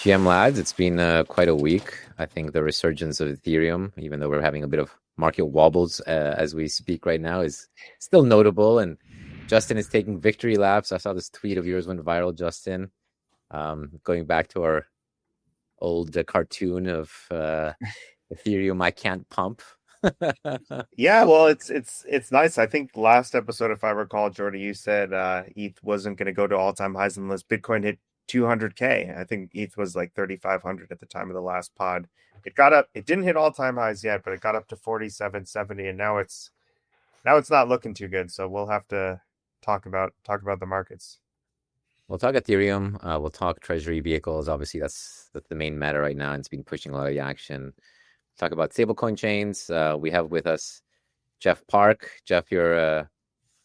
TM lads, it's been quite a week. I think the resurgence of Ethereum, even though we're having a bit of market wobbles as we speak right now, is still notable. And Justin is taking victory laps. I saw this tweet of yours went viral, Justin, going back to our old cartoon of Ethereum I can't pump. Yeah, well, it's nice. I think last episode, if I recall, Jordy, you said ETH wasn't going to go to all-time highs unless Bitcoin hit 200K. I think ETH was like 3,500 at the time of the last pod. It got up. It didn't hit all-time highs yet, but it got up to 4770, and now it's not looking too good. So we'll have to talk about the markets. We'll talk Ethereum. We'll talk treasury vehicles. Obviously, that's the main meta right now, and it's been pushing a lot of the action. Talk about stablecoin chains. We have with us Jeff Park. Jeff, you're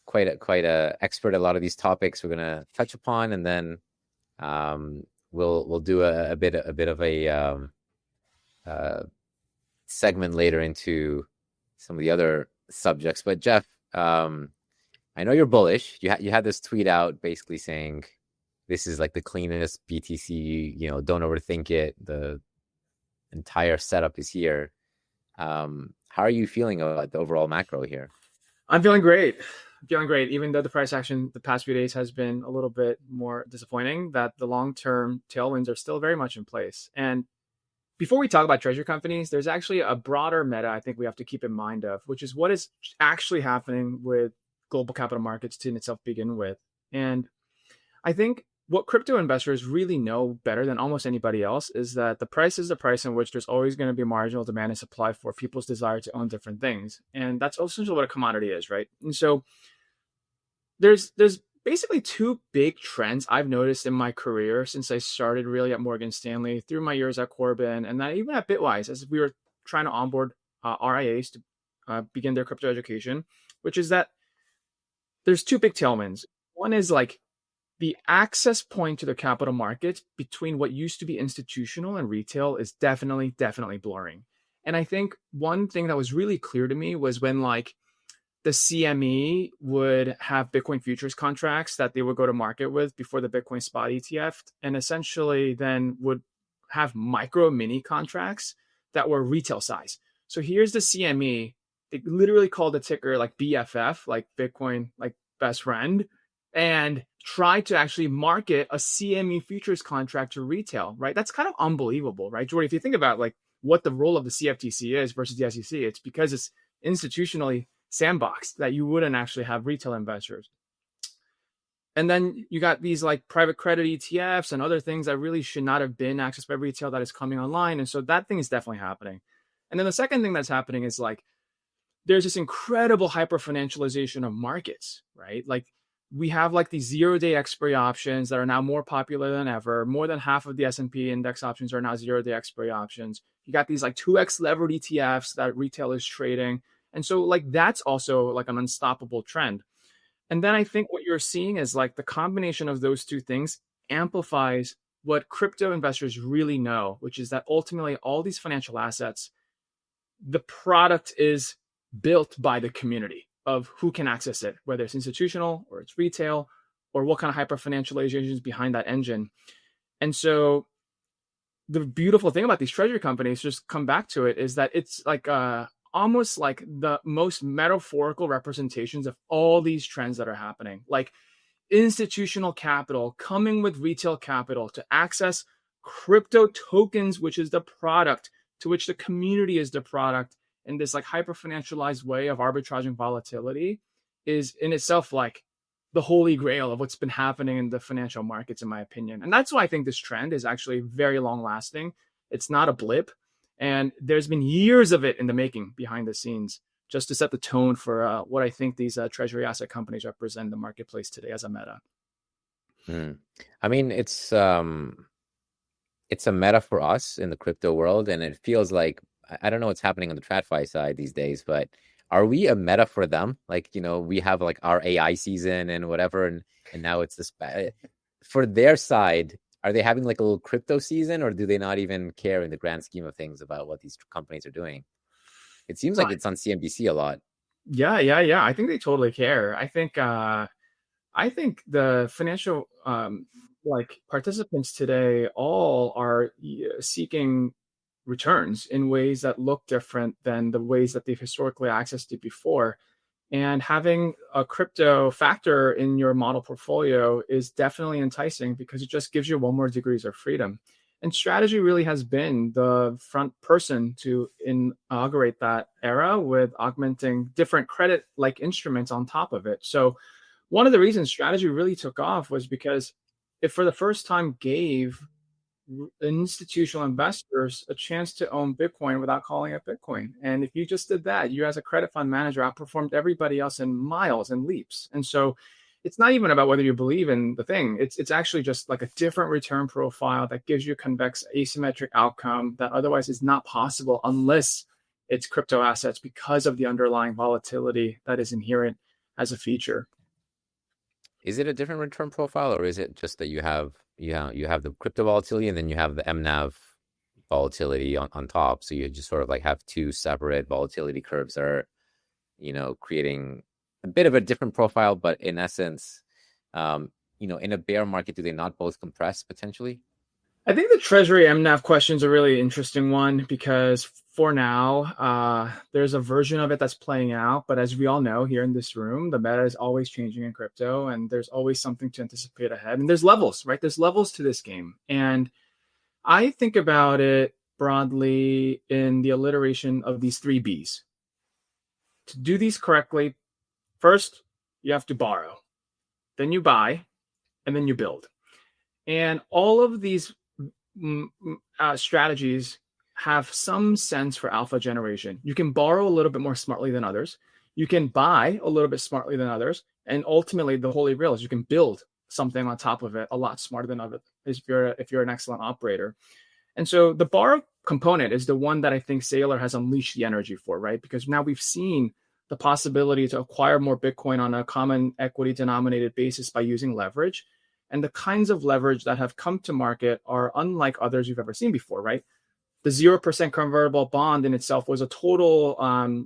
quite a expert at a lot of these topics we're gonna touch upon, and then we'll do a bit of a segment later into some of the other subjects. But Jeff, I know you're bullish. You had this tweet out basically saying this is like the cleanest BTC. Don't overthink it. The entire setup is here. How are you feeling about the overall macro here? I'm feeling great. Even though the price action the past few days has been a little bit more disappointing, that the long-term tailwinds are still very much in place. And before we talk about treasury companies, there's actually a broader meta I think we have to keep in mind of, which is what is actually happening with global capital markets to in itself begin with. And I think what crypto investors really know better than almost anybody else is that the price is the price in which there's always going to be marginal demand and supply for people's desire to own different things. And that's essentially what a commodity is, right? And so there's basically two big trends I've noticed in my career since I started really at Morgan Stanley, through my years at Corbin, and then even at Bitwise as we were trying to onboard RIAs to begin their crypto education, which is that there's two big tailwinds. One is like the access point to the capital markets between what used to be institutional and retail is definitely blurring. And I think one thing that was really clear to me was when like the CME would have Bitcoin futures contracts that they would go to market with before the Bitcoin spot ETF, and essentially then would have micro mini contracts that were retail size. So here's the CME. They literally called the ticker like BFF, like Bitcoin, like best friend, and try to actually market a CME futures contract to retail, right? That's kind of unbelievable, right, Jordy? If you think about like what the role of the CFTC is versus the SEC, it's because it's institutionally sandboxed that you wouldn't actually have retail investors. And then you got these like private credit ETFs and other things that really should not have been accessed by retail that is coming online. And so that thing is definitely happening. And then the second thing that's happening is like there's this incredible hyper financialization of markets, right? Like we have like these 0-day expiry options that are now more popular than ever. More than half of the S&P index options are now 0-day expiry options. You got these like 2x levered ETFs that retail is trading. And so like that's also like an unstoppable trend. And then I think what you're seeing is like the combination of those two things amplifies what crypto investors really know, which is that ultimately all these financial assets, the product is built by the community of who can access it, whether it's institutional or it's retail or what kind of hyper financialization is behind that engine. And so the beautiful thing about these treasury companies, just come back to it, is that it's like almost like the most metaphorical representations of all these trends that are happening. Like institutional capital coming with retail capital to access crypto tokens, which is the product, to which the community is the product, in this like hyper financialized way of arbitraging volatility, is in itself like the holy grail of what's been happening in the financial markets, in my opinion. And that's why I think this trend is actually very long lasting. It's not a blip. And there's been years of it in the making behind the scenes, just to set the tone for what I think these treasury asset companies represent in the marketplace today as a meta. I mean, it's a meta for us in the crypto world, and it feels like, I don't know what's happening on the TradFi side these days, but are we a meta for them? Like, we have like our AI season and whatever, and now it's this for their side. Are they having like a little crypto season, or do they not even care in the grand scheme of things about what these companies are doing? It seems like it's on CNBC a lot. Yeah. I think they totally care. I think the financial like participants today all are seeking returns in ways that look different than the ways that they've historically accessed it before. And having a crypto factor in your model portfolio is definitely enticing because it just gives you one more degrees of freedom. And strategy really has been the front person to inaugurate that era with augmenting different credit like instruments on top of it. So, one of the reasons strategy really took off was because it for the first time gave institutional investors a chance to own Bitcoin without calling it Bitcoin. And if you just did that, you as a credit fund manager outperformed everybody else in miles and leaps. And so it's not even about whether you believe in the thing. It's actually just like a different return profile that gives you a convex asymmetric outcome that otherwise is not possible unless it's crypto assets because of the underlying volatility that is inherent as a feature. Is it a different return profile, or is it just that you have the crypto volatility and then you have the MNAV volatility on top? So you just sort of like have two separate volatility curves that are, creating a bit of a different profile, but in essence, in a bear market, do they not both compress potentially? I think the Treasury MNAV question is a really interesting one because for now, there's a version of it that's playing out. But as we all know here in this room, the meta is always changing in crypto and there's always something to anticipate ahead. And there's levels, right? There's levels to this game. And I think about it broadly in the alliteration of these three Bs. To do these correctly, first, you have to borrow, then you buy, and then you build. And all of these strategies have some sense for alpha generation. You can borrow a little bit more smartly than others. You can buy a little bit smartly than others. And ultimately, the holy grail is you can build something on top of it a lot smarter than others if you're an excellent operator. And so the borrow component is the one that I think Saylor has unleashed the energy for, right? Because now we've seen the possibility to acquire more Bitcoin on a common equity denominated basis by using leverage. And the kinds of leverage that have come to market are unlike others you've ever seen before, right? The 0% convertible bond in itself was a total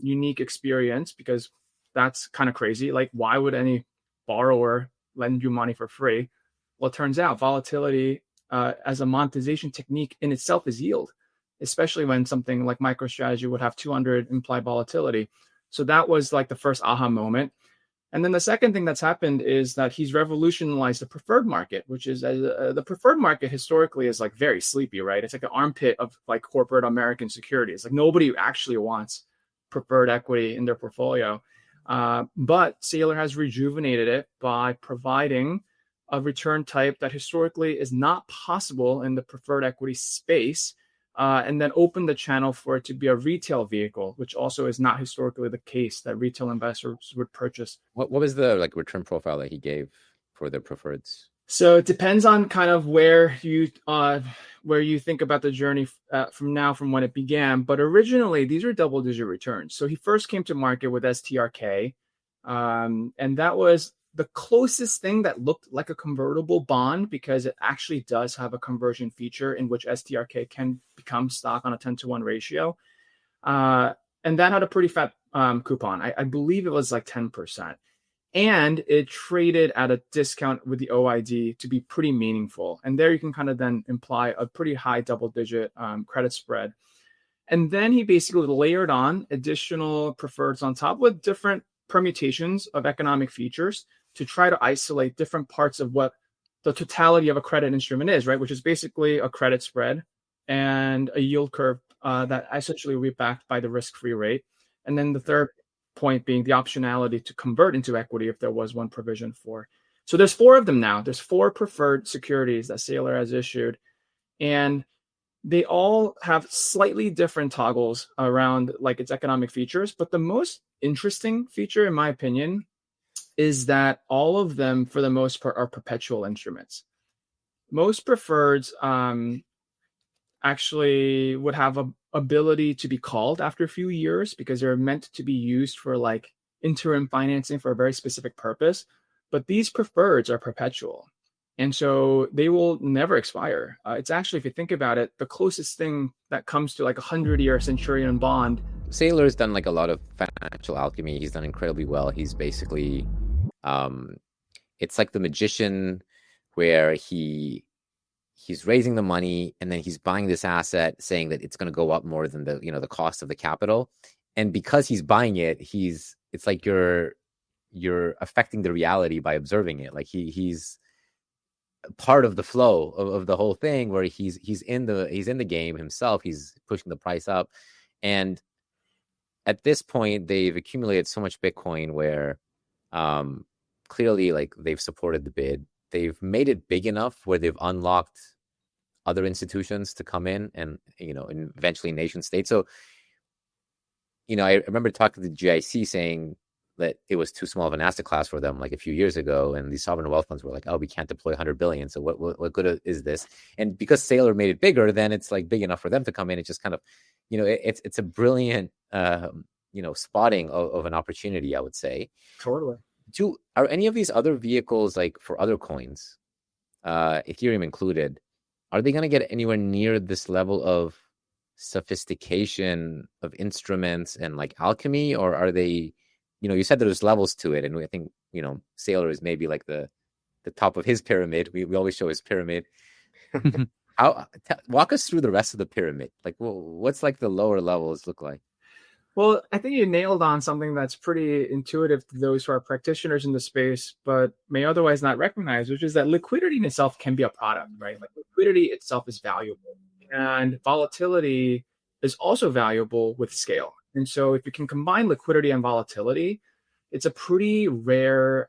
unique experience because that's kind of crazy. Like, why would any borrower lend you money for free? Well, it turns out volatility as a monetization technique in itself is yield, especially when something like MicroStrategy would have 200 implied volatility. So that was like the first aha moment. And then the second thing that's happened is that he's revolutionized the preferred market, which is the preferred market historically is like very sleepy, right? It's like an armpit of like corporate American securities. Like nobody actually wants preferred equity in their portfolio. But Saylor has rejuvenated it by providing a return type that historically is not possible in the preferred equity space. And then open the channel for it to be a retail vehicle, which also is not historically the case that retail investors would purchase. What was the like return profile that he gave for the preferreds? So it depends on kind of where you think about the journey from when it began. But originally, these are double-digit returns. So he first came to market with STRK, and that was the closest thing that looked like a convertible bond because it actually does have a conversion feature in which STRK can become stock on a 10-to-1 ratio. And that had a pretty fat coupon. I believe it was like 10%. And it traded at a discount with the OID to be pretty meaningful. And there you can kind of then imply a pretty high double-digit credit spread. And then he basically layered on additional preferreds on top with different permutations of economic features to try to isolate different parts of what the totality of a credit instrument is, right? Which is basically a credit spread and a yield curve that essentially will be backed by the risk-free rate. And then the third point being the optionality to convert into equity if there was one provision for. So there's 4 of them now. There's 4 preferred securities that Saylor has issued. And they all have slightly different toggles around like its economic features. But the most interesting feature, in my opinion, is that all of them, for the most part, are perpetual instruments. Most preferreds actually would have a ability to be called after a few years because they're meant to be used for like interim financing for a very specific purpose. But these preferreds are perpetual. And so they will never expire. It's actually, if you think about it, the closest thing that comes to like a 100-year centurion bond. Saylor's done like a lot of financial alchemy. He's done incredibly well. He's basically, it's like the magician where he's raising the money and then he's buying this asset saying that it's going to go up more than the cost of the capital. And because he's buying it, it's like you're affecting the reality by observing it. Like he's part of the flow of the whole thing, where he's in the game himself. He's pushing the price up. And at this point, they've accumulated so much Bitcoin where clearly, like, they've supported the bid. They've made it big enough where they've unlocked other institutions to come in and, and eventually nation states. So, I remember talking to the GIC saying that it was too small of an asset class for them like a few years ago. And these sovereign wealth funds were like, oh, we can't deploy 100 billion. So what good is this? And because Saylor made it bigger, then it's like big enough for them to come in. It's just kind of, it's a brilliant, spotting of an opportunity, I would say. Totally. Are any of these other vehicles, like for other coins, Ethereum included, are they going to get anywhere near this level of sophistication of instruments and like alchemy? Or are they, you said there's levels to it, and I think, Saylor is maybe like the top of his pyramid. We always show his pyramid. Walk us through the rest of the pyramid. Like, what's like the lower levels look like? Well, I think you nailed on something that's pretty intuitive to those who are practitioners in the space, but may otherwise not recognize, which is that liquidity in itself can be a product, right? Like, liquidity itself is valuable, and volatility is also valuable with scale. And so if you can combine liquidity and volatility, it's a pretty rare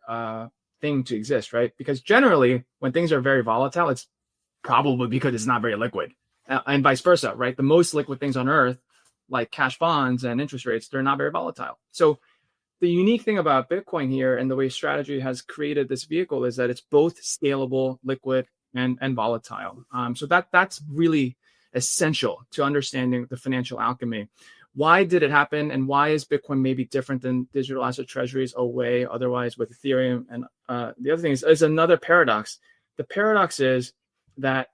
thing to exist, right? Because generally, when things are very volatile, it's probably because it's not very liquid, and vice versa, right? The most liquid things on earth, like cash bonds and interest rates, they're not very volatile. So the unique thing about Bitcoin here, and the way Strategy has created this vehicle, is that it's both scalable, liquid, and volatile. So that's really essential to understanding the financial alchemy. Why did it happen, and why is Bitcoin maybe different than digital asset treasuries away otherwise with Ethereum? And the other thing is another paradox. The paradox is that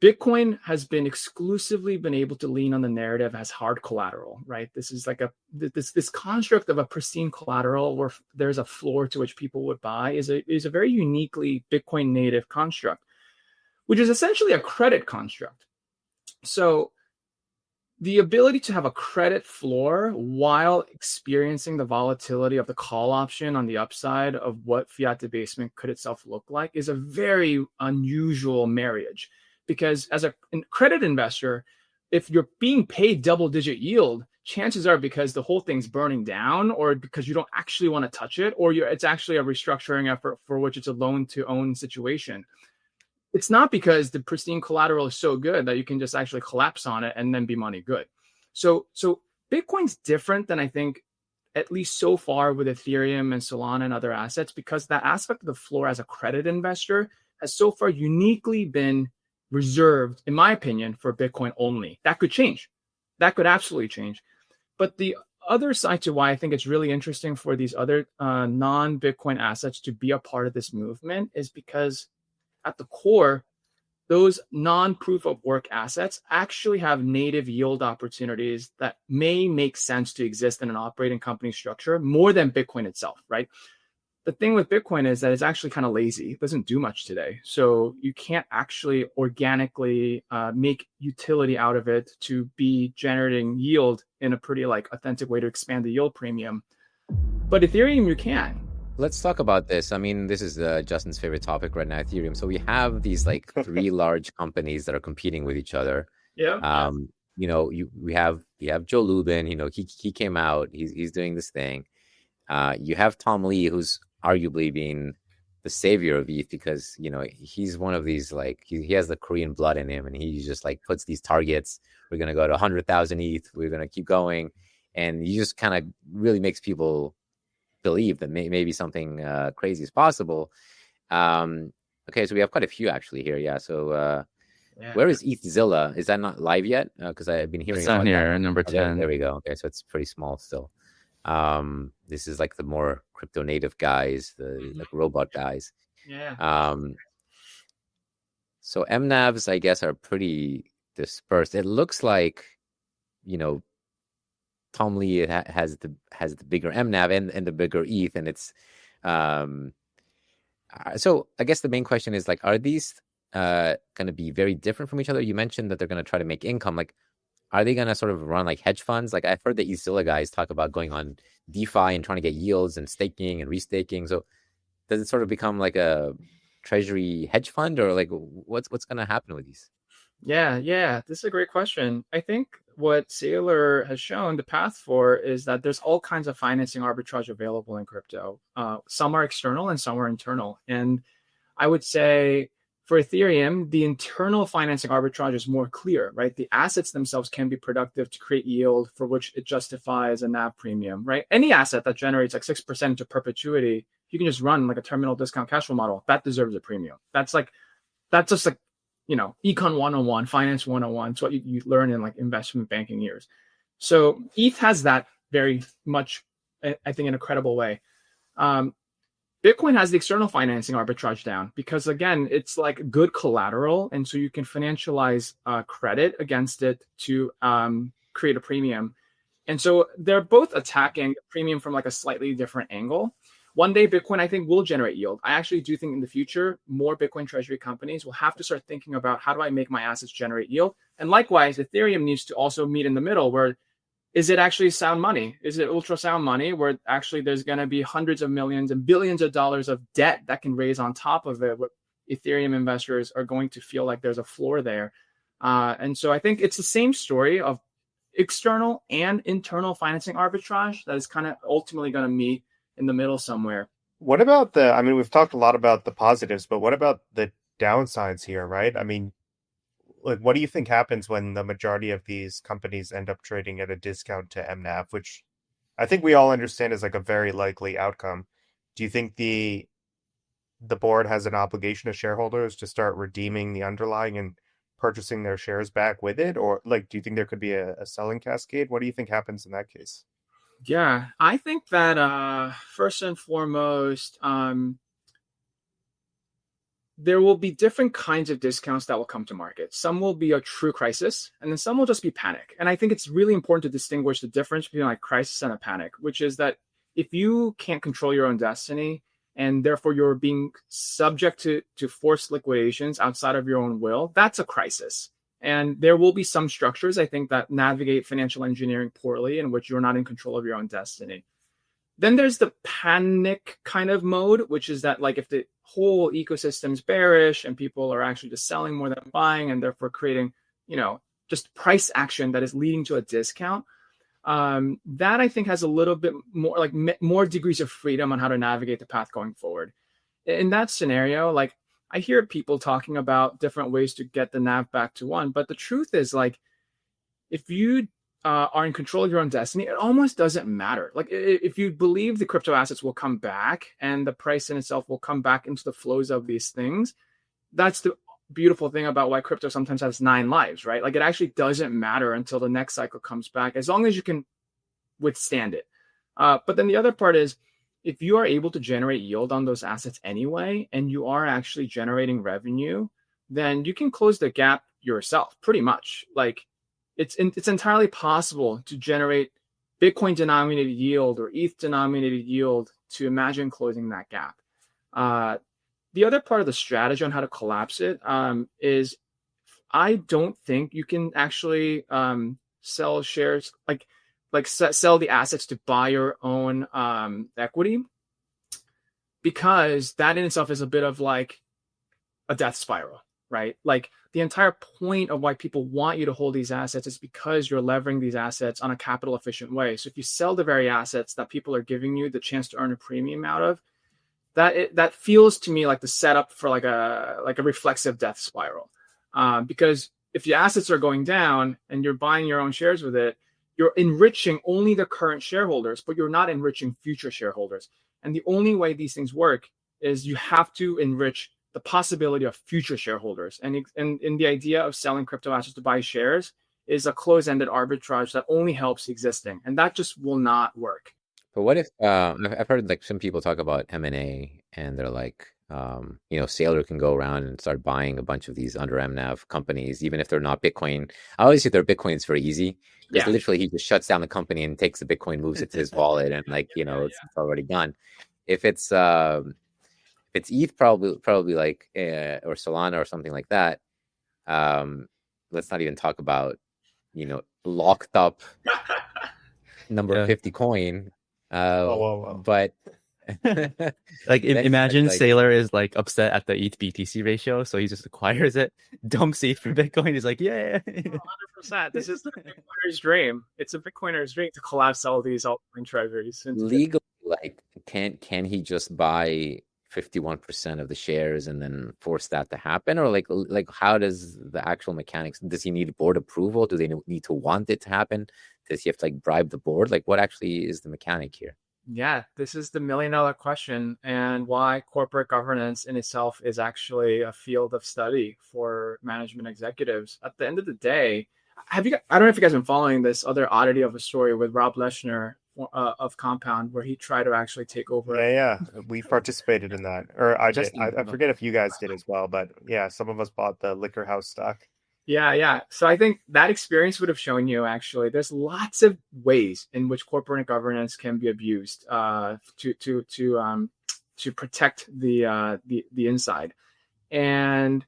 Bitcoin has been exclusively been able to lean on the narrative as hard collateral, right? This is like this construct of a pristine collateral where there's a floor to which people would buy is a very uniquely Bitcoin native construct, which is essentially a credit construct. So the ability to have a credit floor while experiencing the volatility of the call option on the upside of what fiat debasement could itself look like is a very unusual marriage. Because as a credit investor, if you're being paid double-digit yield, chances are because the whole thing's burning down, or because you don't actually want to touch it, or it's actually a restructuring effort for which it's a loan-to-own situation. It's not because the pristine collateral is so good that you can just actually collapse on it and then be money good. So Bitcoin's different than I think, at least so far, with Ethereum and Solana and other assets, because that aspect of the floor as a credit investor has so far uniquely been reserved, in my opinion, for Bitcoin only. That could change. That could absolutely change. But the other side to why I think it's really interesting for these other non-Bitcoin assets to be a part of this movement is because at the core, those non-proof of work assets actually have native yield opportunities that may make sense to exist in an operating company structure more than Bitcoin itself, right? The thing with Bitcoin is that it's actually kind of lazy. It doesn't do much today. So you can't actually organically make utility out of it to be generating yield in a pretty authentic way to expand the yield premium. But Ethereum, you can. Let's talk about this. I mean, this is Justin's favorite topic right now, Ethereum. So we have these three large companies that are competing with each other. Yeah. We have Joe Lubin. He came out. He's doing this thing. You have Tom Lee, who's arguably being the savior of ETH because he's one of these he has the Korean blood in him, and he just puts these targets. We're gonna go to 100,000 ETH. We're gonna keep going, and he just kind of really makes people believe that maybe something crazy is possible. Okay, so we have quite a few actually here. Yeah. So where is ETHzilla? Is that not live yet? Because I've been hearing it's on here, that. number 10. There we go. Okay, so it's pretty small still. This is the more crypto native guys, the robot guys. Yeah. So MNAVs, I guess, are pretty dispersed. It looks like, Tom Lee has the bigger MNAV and the bigger ETH, and it's So I guess the main question is like, are these going to be very different from each other? You mentioned that they're going to try to make income. Like, are they going to sort of run like hedge funds? Like I've heard the Ezilla guys talk about going on DeFi and trying to get yields and staking and restaking. So does it sort of become like a treasury hedge fund, or like what's going to happen with these? Yeah, this is a great question. I think what Saylor has shown the path for is that there's all kinds of financing arbitrage available in crypto. Some are external and some are internal. And I would say for Ethereum, the internal financing arbitrage is more clear, right? The assets themselves can be productive to create yield for which it justifies a NAV premium, right? Any asset that generates like 6% into perpetuity, you can just run like a terminal discount cash flow model. That deserves a premium. That's just like, Econ 101, Finance 101. It's what you learn in like investment banking years. So ETH has that very much, I think, in a credible way. Bitcoin has the external financing arbitrage down because, again, it's like good collateral. And so you can financialize credit against it to create a premium. And so they're both attacking premium from like a slightly different angle. One day, Bitcoin, I think, will generate yield. I actually do think in the future, more Bitcoin treasury companies will have to start thinking about how do I make my assets generate yield? And likewise, Ethereum needs to also meet in the middle where is it actually sound money? Is it ultra sound money where actually there's going to be hundreds of millions and billions of dollars of debt that can raise on top of it? What Ethereum investors are going to feel like there's a floor there. And so I think it's the same story of external and internal financing arbitrage that is kind of ultimately going to meet in the middle somewhere. What about we've talked a lot about the positives, but what about the downsides here, right? I mean, like, what do you think happens when the majority of these companies end up trading at a discount to MNAV, which I think we all understand is like a very likely outcome? Do you think the board has an obligation to shareholders to start redeeming the underlying and purchasing their shares back with it? Or like, do you think there could be a selling cascade? What do you think happens in that case? Yeah, I think that first and foremost, there will be different kinds of discounts that will come to market. Some will be a true crisis, and then some will just be panic. And I think it's really important to distinguish the difference between like crisis and a panic, which is that if you can't control your own destiny, and therefore you're being subject to forced liquidations outside of your own will, that's a crisis. And there will be some structures, I think, that navigate financial engineering poorly in which you're not in control of your own destiny. Then there's the panic kind of mode, which is that like if the whole ecosystem's bearish and people are actually just selling more than buying and therefore creating, just price action that is leading to a discount, that I think has a little bit more like more degrees of freedom on how to navigate the path going forward. In that scenario, like I hear people talking about different ways to get the NAV back to one, but the truth is like if you are in control of your own destiny, it almost doesn't matter. Like if you believe the crypto assets will come back and the price in itself will come back into the flows of these things, that's the beautiful thing about why crypto sometimes has 9 lives, right? Like it actually doesn't matter until the next cycle comes back, as long as you can withstand it. But then the other part is, if you are able to generate yield on those assets anyway, and you are actually generating revenue, then you can close the gap yourself, pretty much. Like it's entirely possible to generate Bitcoin denominated yield or ETH denominated yield to imagine closing that gap. The other part of the strategy on how to collapse it is I don't think you can actually sell shares like sell the assets to buy your own equity, because that in itself is a bit of like a death spiral, right? Like the entire point of why people want you to hold these assets is because you're levering these assets on a capital efficient way. So if you sell the very assets that people are giving you the chance to earn a premium out of, that feels to me like the setup for like a reflexive death spiral. Because if your assets are going down and you're buying your own shares with it, you're enriching only the current shareholders, but you're not enriching future shareholders. And the only way these things work is you have to enrich the possibility of future shareholders. And the idea of selling crypto assets to buy shares is a closed-ended arbitrage that only helps existing. And that just will not work. But what if I've heard like some people talk about M&A and they're like, Saylor can go around and start buying a bunch of these under MNAV companies, even if they're not Bitcoin. I always say they're Bitcoin, it's very easy. Because literally he just shuts down the company and takes the Bitcoin, moves it to his wallet, and like, it's already done. If it's If it's ETH, probably like or Solana or something like that. Let's not even talk about, locked up number Yeah. 50 coin. Whoa. But Like then you imagine like Sailor is like upset at the ETH BTC ratio, so he just acquires it, dumps ETH for Bitcoin. He's like, yeah. 100%. This is the Bitcoiner's dream. It's a Bitcoiner's dream to collapse all these altcoin treasuries. legally, like, can he just buy 51% of the shares and then force that to happen? Or like how does the actual mechanics, does he need board approval? Do they need to want it to happen? Does he have to like bribe the board? Like, what actually is the mechanic here? Yeah, this is the $1 million question, and why corporate governance in itself is actually a field of study for management executives. At the end of the day, I don't know if you guys have been following this other oddity of a story with Rob Leschner of Compound, where he tried to actually take over. Yeah. We participated in that. Or I did. Interesting. I forget if you guys did as well, but yeah, some of us bought the liquor house stock. Yeah. So I think that experience would have shown you actually there's lots of ways in which corporate governance can be abused to protect the inside, and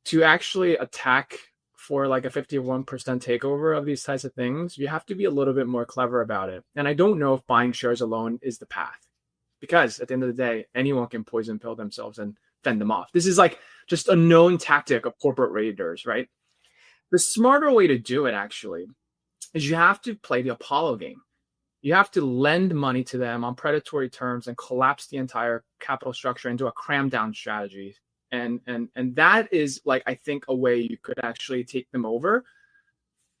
to actually attack for like a 51% takeover of these types of things. You have to be a little bit more clever about it. And I don't know if buying shares alone is the path, because at the end of the day, anyone can poison pill themselves and fend them off. This is like just a known tactic of corporate raiders, right? The smarter way to do it actually is you have to play the Apollo game. You have to lend money to them on predatory terms and collapse the entire capital structure into a cram down strategy. And that is like, I think, a way you could actually take them over.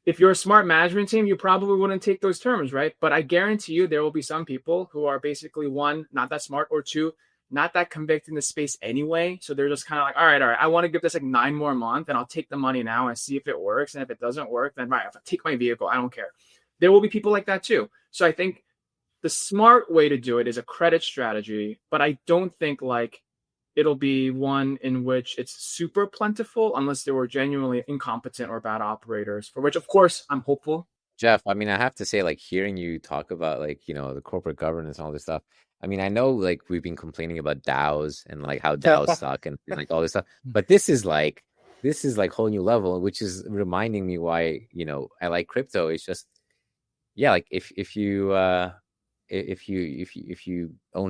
If you're a smart management team, you probably wouldn't take those terms, right? But I guarantee you there will be some people who are basically, one, not that smart, or two, not that convict in the space anyway. So they're just kind of like, all right, I want to give this like 9 more months and I'll take the money now and see if it works. And if it doesn't work, then right, if I take my vehicle, I don't care. There will be people like that too. So I think the smart way to do it is a credit strategy, but I don't think like it'll be one in which it's super plentiful unless they were genuinely incompetent or bad operators, for which, of course, I'm hopeful. Jeff, I mean, I have to say, like, hearing you talk about, like, the corporate governance and all this stuff. I mean, I know, like, we've been complaining about DAOs and like how DAOs suck and like all this stuff, but this is like whole new level, which is reminding me why, I like crypto. It's just, yeah, like if you own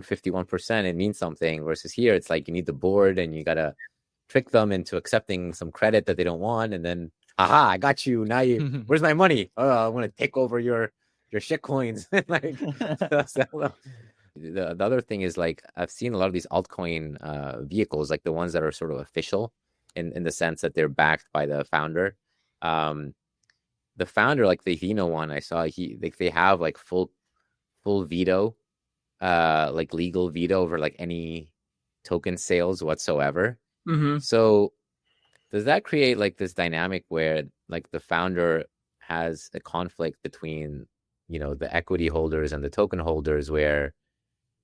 51%, it means something, versus here it's like you need the board and you gotta trick them into accepting some credit that they don't want, and then I got you. Now where's my money? Oh, I want to take over your shit coins. Like, the other thing is, like, I've seen a lot of these altcoin vehicles, like the ones that are sort of official in the sense that they're backed by the founder. The founder, like the Hino one I saw, they have like full veto, like legal veto over like any token sales whatsoever. Mm-hmm. So does that create like this dynamic where like the founder has a conflict between, the equity holders and the token holders, where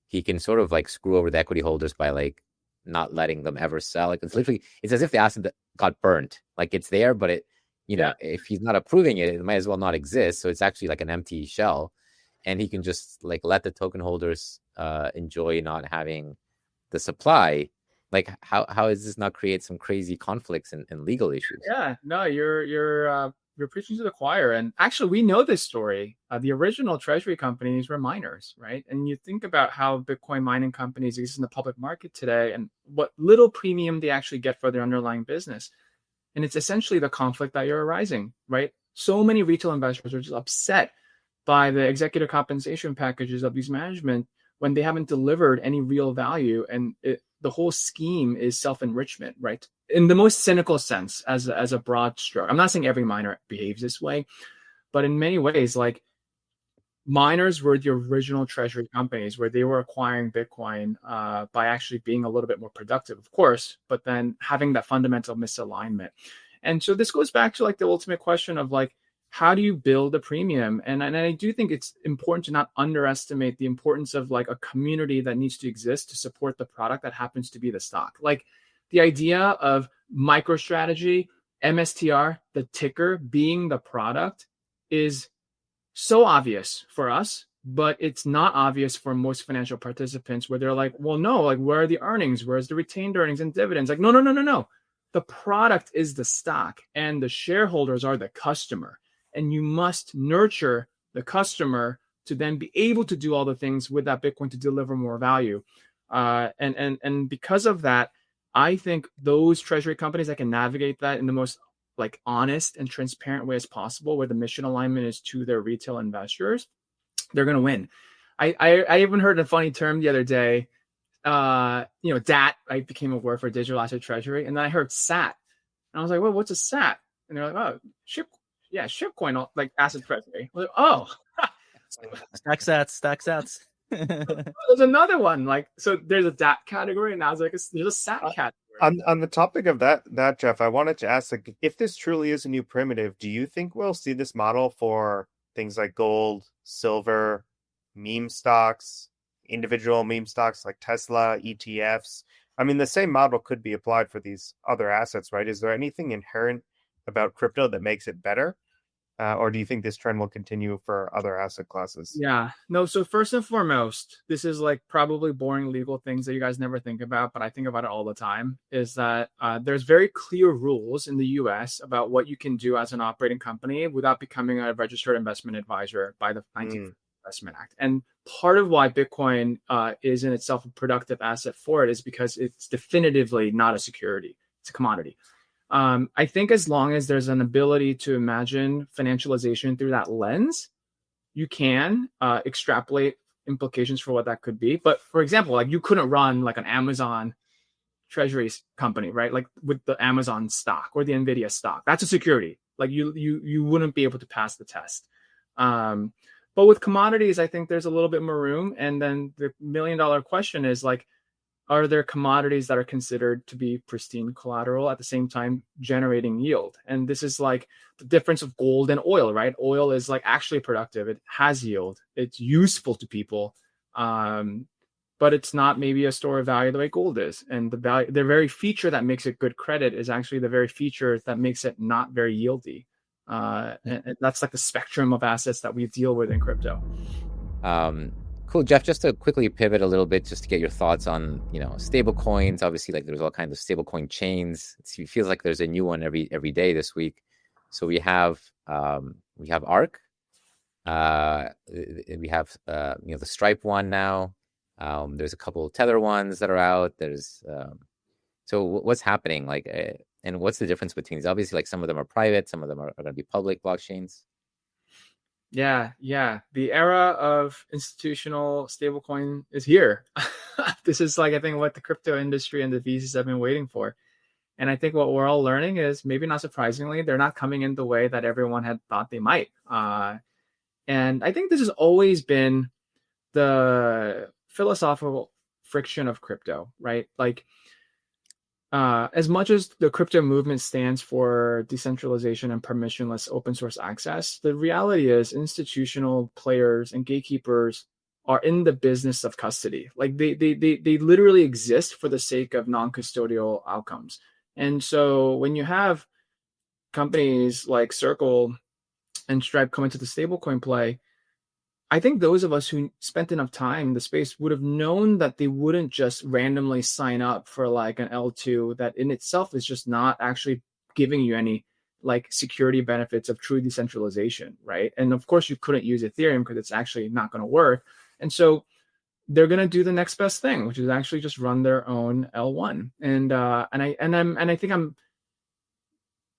he can sort of like screw over the equity holders by like not letting them ever sell? Like, it's as if the asset got burnt. Like, it's there, but if he's not approving it, it might as well not exist. So it's actually like an empty shell, and he can just like let the token holders enjoy not having the supply. Like, how does this not create some crazy conflicts and legal issues? Yeah, no, you're preaching to the choir. And actually, we know this story. The original treasury companies were miners, right? And you think about how Bitcoin mining companies exist in the public market today and what little premium they actually get for their underlying business. And it's essentially the conflict that you're arising, right? So many retail investors are just upset by the executive compensation packages of these management when they haven't delivered any real value. And the whole scheme is self-enrichment, right? In the most cynical sense, as a broad stroke. I'm not saying every miner behaves this way, but in many ways, like, miners were the original treasury companies where they were acquiring Bitcoin by actually being a little bit more productive, of course, but then having that fundamental misalignment. And so this goes back to like the ultimate question of like, how do you build a premium? And I do think it's important to not underestimate the importance of like a community that needs to exist to support the product that happens to be the stock. Like, the idea of MicroStrategy, MSTR, the ticker being the product is so obvious for us, but it's not obvious for most financial participants, where they're like, well, no, like, where are the earnings? Where's the retained earnings and dividends? Like, no. The product is the stock, and the shareholders are the customer. And you must nurture the customer to then be able to do all the things with that Bitcoin to deliver more value. And because of that, I think those treasury companies that can navigate that in the most like honest and transparent way as possible, where the mission alignment is to their retail investors, they're going to win. I even heard a funny term the other day. DAT, right, became a word for digital asset treasury, and then I heard SAT, and I was like, well, what's a SAT? And they're like, oh, shipcoin, like asset treasury. Like, oh, Stack sats. there's another one. Like, so there's a DAT category, and I was like, there's a SAT category. On the topic of that, Jeff, I wanted to ask, like, if this truly is a new primitive, do you think we'll see this model for things like gold, silver, meme stocks, individual meme stocks like Tesla, ETFs? I mean, the same model could be applied for these other assets, right? Is there anything inherent about crypto that makes it better? Or do you think this trend will continue for other asset classes? Yeah, no. So first and foremost, this is like probably boring legal things that you guys never think about, but I think about it all the time, is that there's very clear rules in the US about what you can do as an operating company without becoming a registered investment advisor by the 19th Investment Act. And part of why Bitcoin is in itself a productive asset for it is because it's definitively not a security. It's a commodity. I think as long as there's an ability to imagine financialization through that lens, you can extrapolate implications for what that could be. But for example, like, you couldn't run like an Amazon treasuries company, right? Like with the Amazon stock or the Nvidia stock. That's a security. Like you wouldn't be able to pass the test. But with commodities, I think there's a little bit more room. And then the $1 million question is, like, are there commodities that are considered to be pristine collateral at the same time generating yield? And this is like the difference of gold and oil, right? Oil is like actually productive. It has yield. It's useful to people. But it's not maybe a store of value the way gold is. And the very feature that makes it good credit is actually the very feature that makes it not very yieldy. And that's like the spectrum of assets that we deal with in crypto. Cool, Jeff, just to quickly pivot a little bit, just to get your thoughts on, stablecoins. Obviously, like, there's all kinds of stablecoin chains. It feels like there's a new one every day this week. So we have ARC, we have the Stripe one now. There's a couple of Tether ones that are out. There's so what's happening, like, and what's the difference between these? Obviously, like, some of them are private, some of them are going to be public blockchains. Yeah. The era of institutional stablecoin is here. This is, like, I think what the crypto industry and the VCs have been waiting for. And I think what we're all learning is, maybe not surprisingly, they're not coming in the way that everyone had thought they might. And I think this has always been the philosophical friction of crypto, right? Like, as much as the crypto movement stands for decentralization and permissionless open source access, the reality is institutional players and gatekeepers are in the business of custody. Like, they literally exist for the sake of non-custodial outcomes. And so when you have companies like Circle and Stripe come into the stablecoin play, I think those of us who spent enough time in the space would have known that they wouldn't just randomly sign up for like an L2 that in itself is just not actually giving you any like security benefits of true decentralization, right? And of course you couldn't use Ethereum because it's actually not going to work. And so they're going to do the next best thing, which is actually just run their own L1.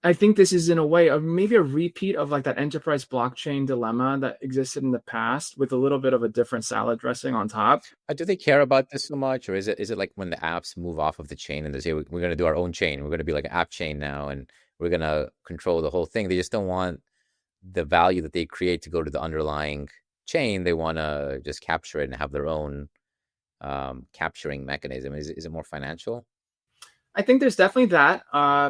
I think this is in a way of maybe a repeat of like that enterprise blockchain dilemma that existed in the past with a little bit of a different salad dressing on top. Do they care about this so much, or is it like when the apps move off of the chain and they say we're going to do our own chain, we're going to be like an app chain now, and we're going to control the whole thing? They just don't want the value that they create to go to the underlying chain. They want to just capture it and have their own capturing mechanism. Is it more financial? I think there's definitely that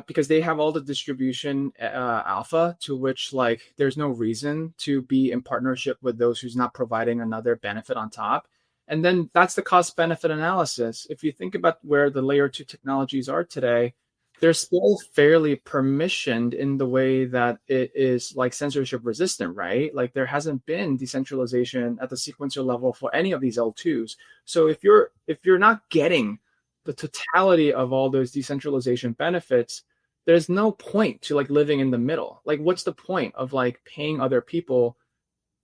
because they have all the distribution alpha, to which like there's no reason to be in partnership with those who's not providing another benefit on top. And then that's the cost benefit analysis. If you think about where the layer 2 technologies are today, they're still fairly permissioned in the way that it is like censorship resistant, right? Like there hasn't been decentralization at the sequencer level for any of these L2s. So if you're not getting the totality of all those decentralization benefits, there's no point to like living in the middle. Like what's the point of like paying other people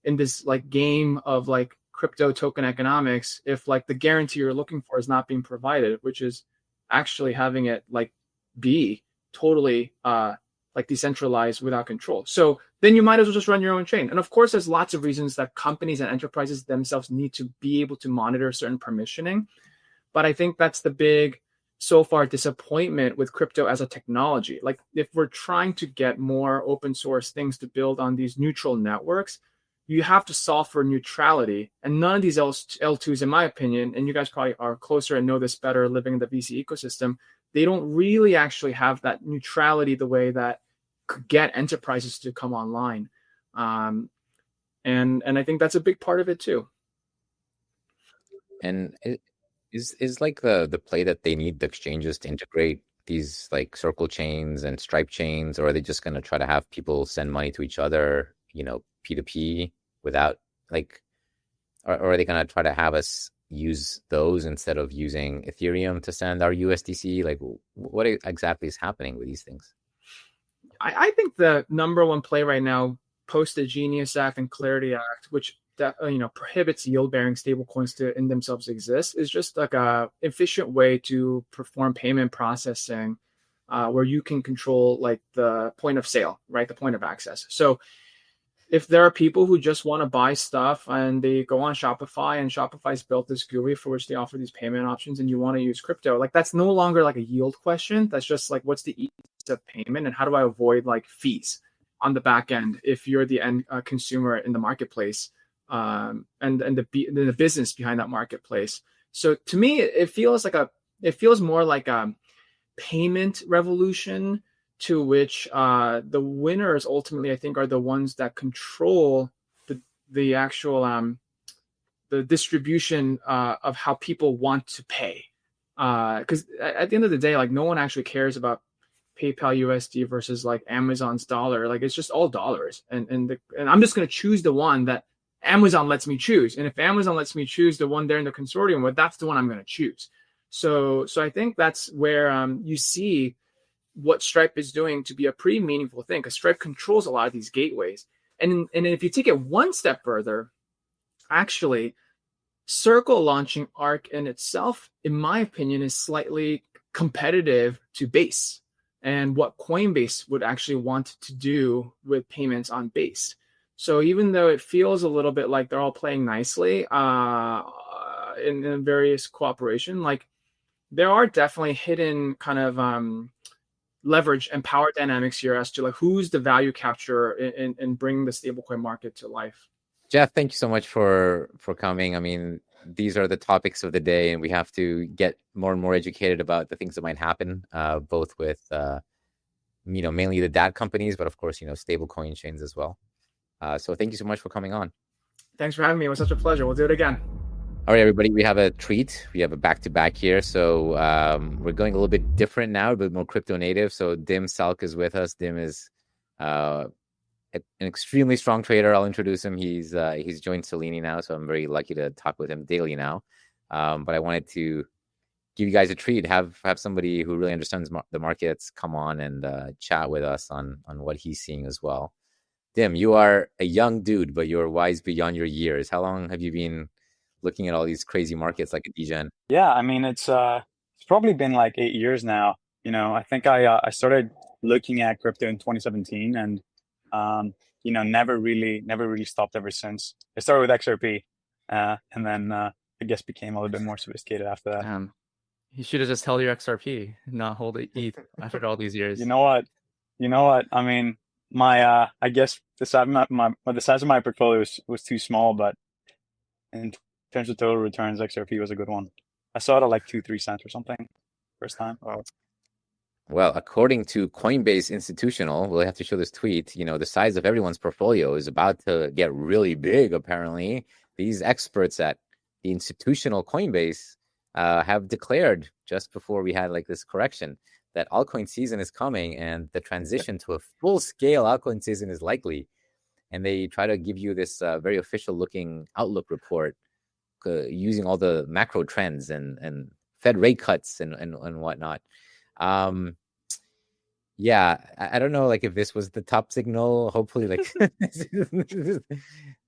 in this like game of like crypto token economics if like the guarantee you're looking for is not being provided, which is actually having it like be totally like decentralized without control. So then you might as well just run your own chain. And of course, there's lots of reasons that companies and enterprises themselves need to be able to monitor certain permissioning. But I think that's the big, so far, disappointment with crypto as a technology. Like if we're trying to get more open source things to build on these neutral networks, you have to solve for neutrality. And none of these L2s, in my opinion, and you guys probably are closer and know this better living in the VC ecosystem, they don't really actually have that neutrality the way that could get enterprises to come online. And I think that's a big part of it too. And is like the play that they need the exchanges to integrate these like circle chains and stripe chains, or are they just going to try to have people send money to each other, P2P without like, or are they going to try to have us use those instead of using Ethereum to send our USDC? Like what exactly is happening with these things? I think the number one play right now, post the Genius Act and Clarity Act, which prohibits yield-bearing stablecoins to in themselves exist, is just like a efficient way to perform payment processing, where you can control like the point of sale, right, the point of access. So if there are people who just want to buy stuff and they go on Shopify and Shopify's built this GUI for which they offer these payment options and you want to use crypto, like that's no longer like a yield question. That's just like, what's the ease of payment and how do I avoid like fees on the back end if you're the end consumer in the marketplace, and the business behind that marketplace. So to me, it feels more like a payment revolution to which the winners ultimately, I think, are the ones that control the actual the distribution of how people want to pay. Because at the end of the day, like no one actually cares about PayPal USD versus like Amazon's dollar. Like it's just all dollars, and I'm just going to choose the one that Amazon lets me choose. And if Amazon lets me choose the one there in the consortium, well, that's the one I'm going to choose. So I think that's where you see what Stripe is doing to be a pretty meaningful thing, because Stripe controls a lot of these gateways. And if you take it one step further, actually, Circle launching Arc in itself, in my opinion, is slightly competitive to Base and what Coinbase would actually want to do with payments on Base. So even though it feels a little bit like they're all playing nicely in various cooperation, like there are definitely hidden kind of leverage and power dynamics here as to like who's the value capture in bringing the stablecoin market to life. Jeff, thank you so much for coming. I mean, these are the topics of the day, and we have to get more and more educated about the things that might happen, both with mainly the DAT companies, but of course, stablecoin chains as well. So thank you so much for coming on. Thanks for having me. It was such a pleasure. We'll do it again. All right, everybody, we have a treat. We have a back-to-back here. So we're going a little bit different now, a bit more crypto native. So Dim Selk is with us. Dim is an extremely strong trader. I'll introduce him. He's joined Selini now, so I'm very lucky to talk with him daily now. But I wanted to give you guys a treat, have somebody who really understands the markets come on and chat with us on what he's seeing as well. Dim, you are a young dude, but you're wise beyond your years. How long have you been looking at all these crazy markets like a DGen? Yeah, I mean, it's probably been like 8 years now. I think I started looking at crypto in 2017 and never really stopped ever since. I started with XRP and then I guess became a little bit more sophisticated after that. You should have just held your XRP, not hold ETH after all these years. You know what? I mean, my I guess the size of my portfolio was too small, but in terms of total returns, XRP was a good one. I saw it at like 2-3 cents or something first time. Well, according to Coinbase Institutional, we'll have to show this tweet. The size of everyone's portfolio is about to get really big. Apparently, these experts at the institutional Coinbase have declared just before we had like this correction that altcoin season is coming and the transition to a full-scale altcoin season is likely. And they try to give you this very official-looking outlook report using all the macro trends and Fed rate cuts and whatnot. Yeah, I don't know, like if this was the top signal. Hopefully, like,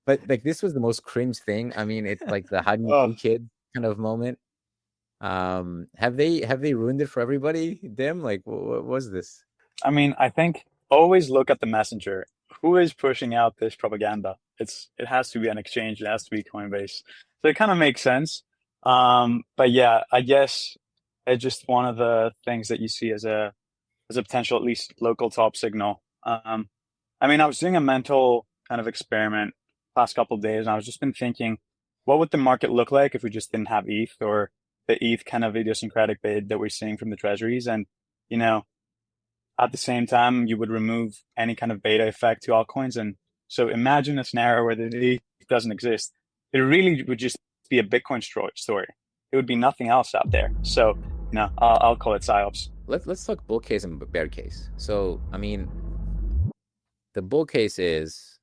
but like this was the most cringe thing. I mean, it's like the how do you do kid kind of moment. Have they ruined it for everybody? Dim, like, what was this? I mean, I think always look at the messenger. Who is pushing out this propaganda? It has to be an exchange. It has to be Coinbase. So it kind of makes sense. But yeah, I guess it's just one of the things that you see as a potential, at least local top signal. I mean, I was doing a mental kind of experiment last couple of days, and I was just been thinking, what would the market look like if we just didn't have ETH, or the ETH kind of idiosyncratic bid that we're seeing from the treasuries? And, you know, at the same time, you would remove any kind of beta effect to altcoins. And so imagine a scenario where the ETH doesn't exist. It really would just be a Bitcoin story. It would be nothing else out there. So, you know, I'll call it psyops. Let's talk bull case and bear case. So, I mean, the bull case is,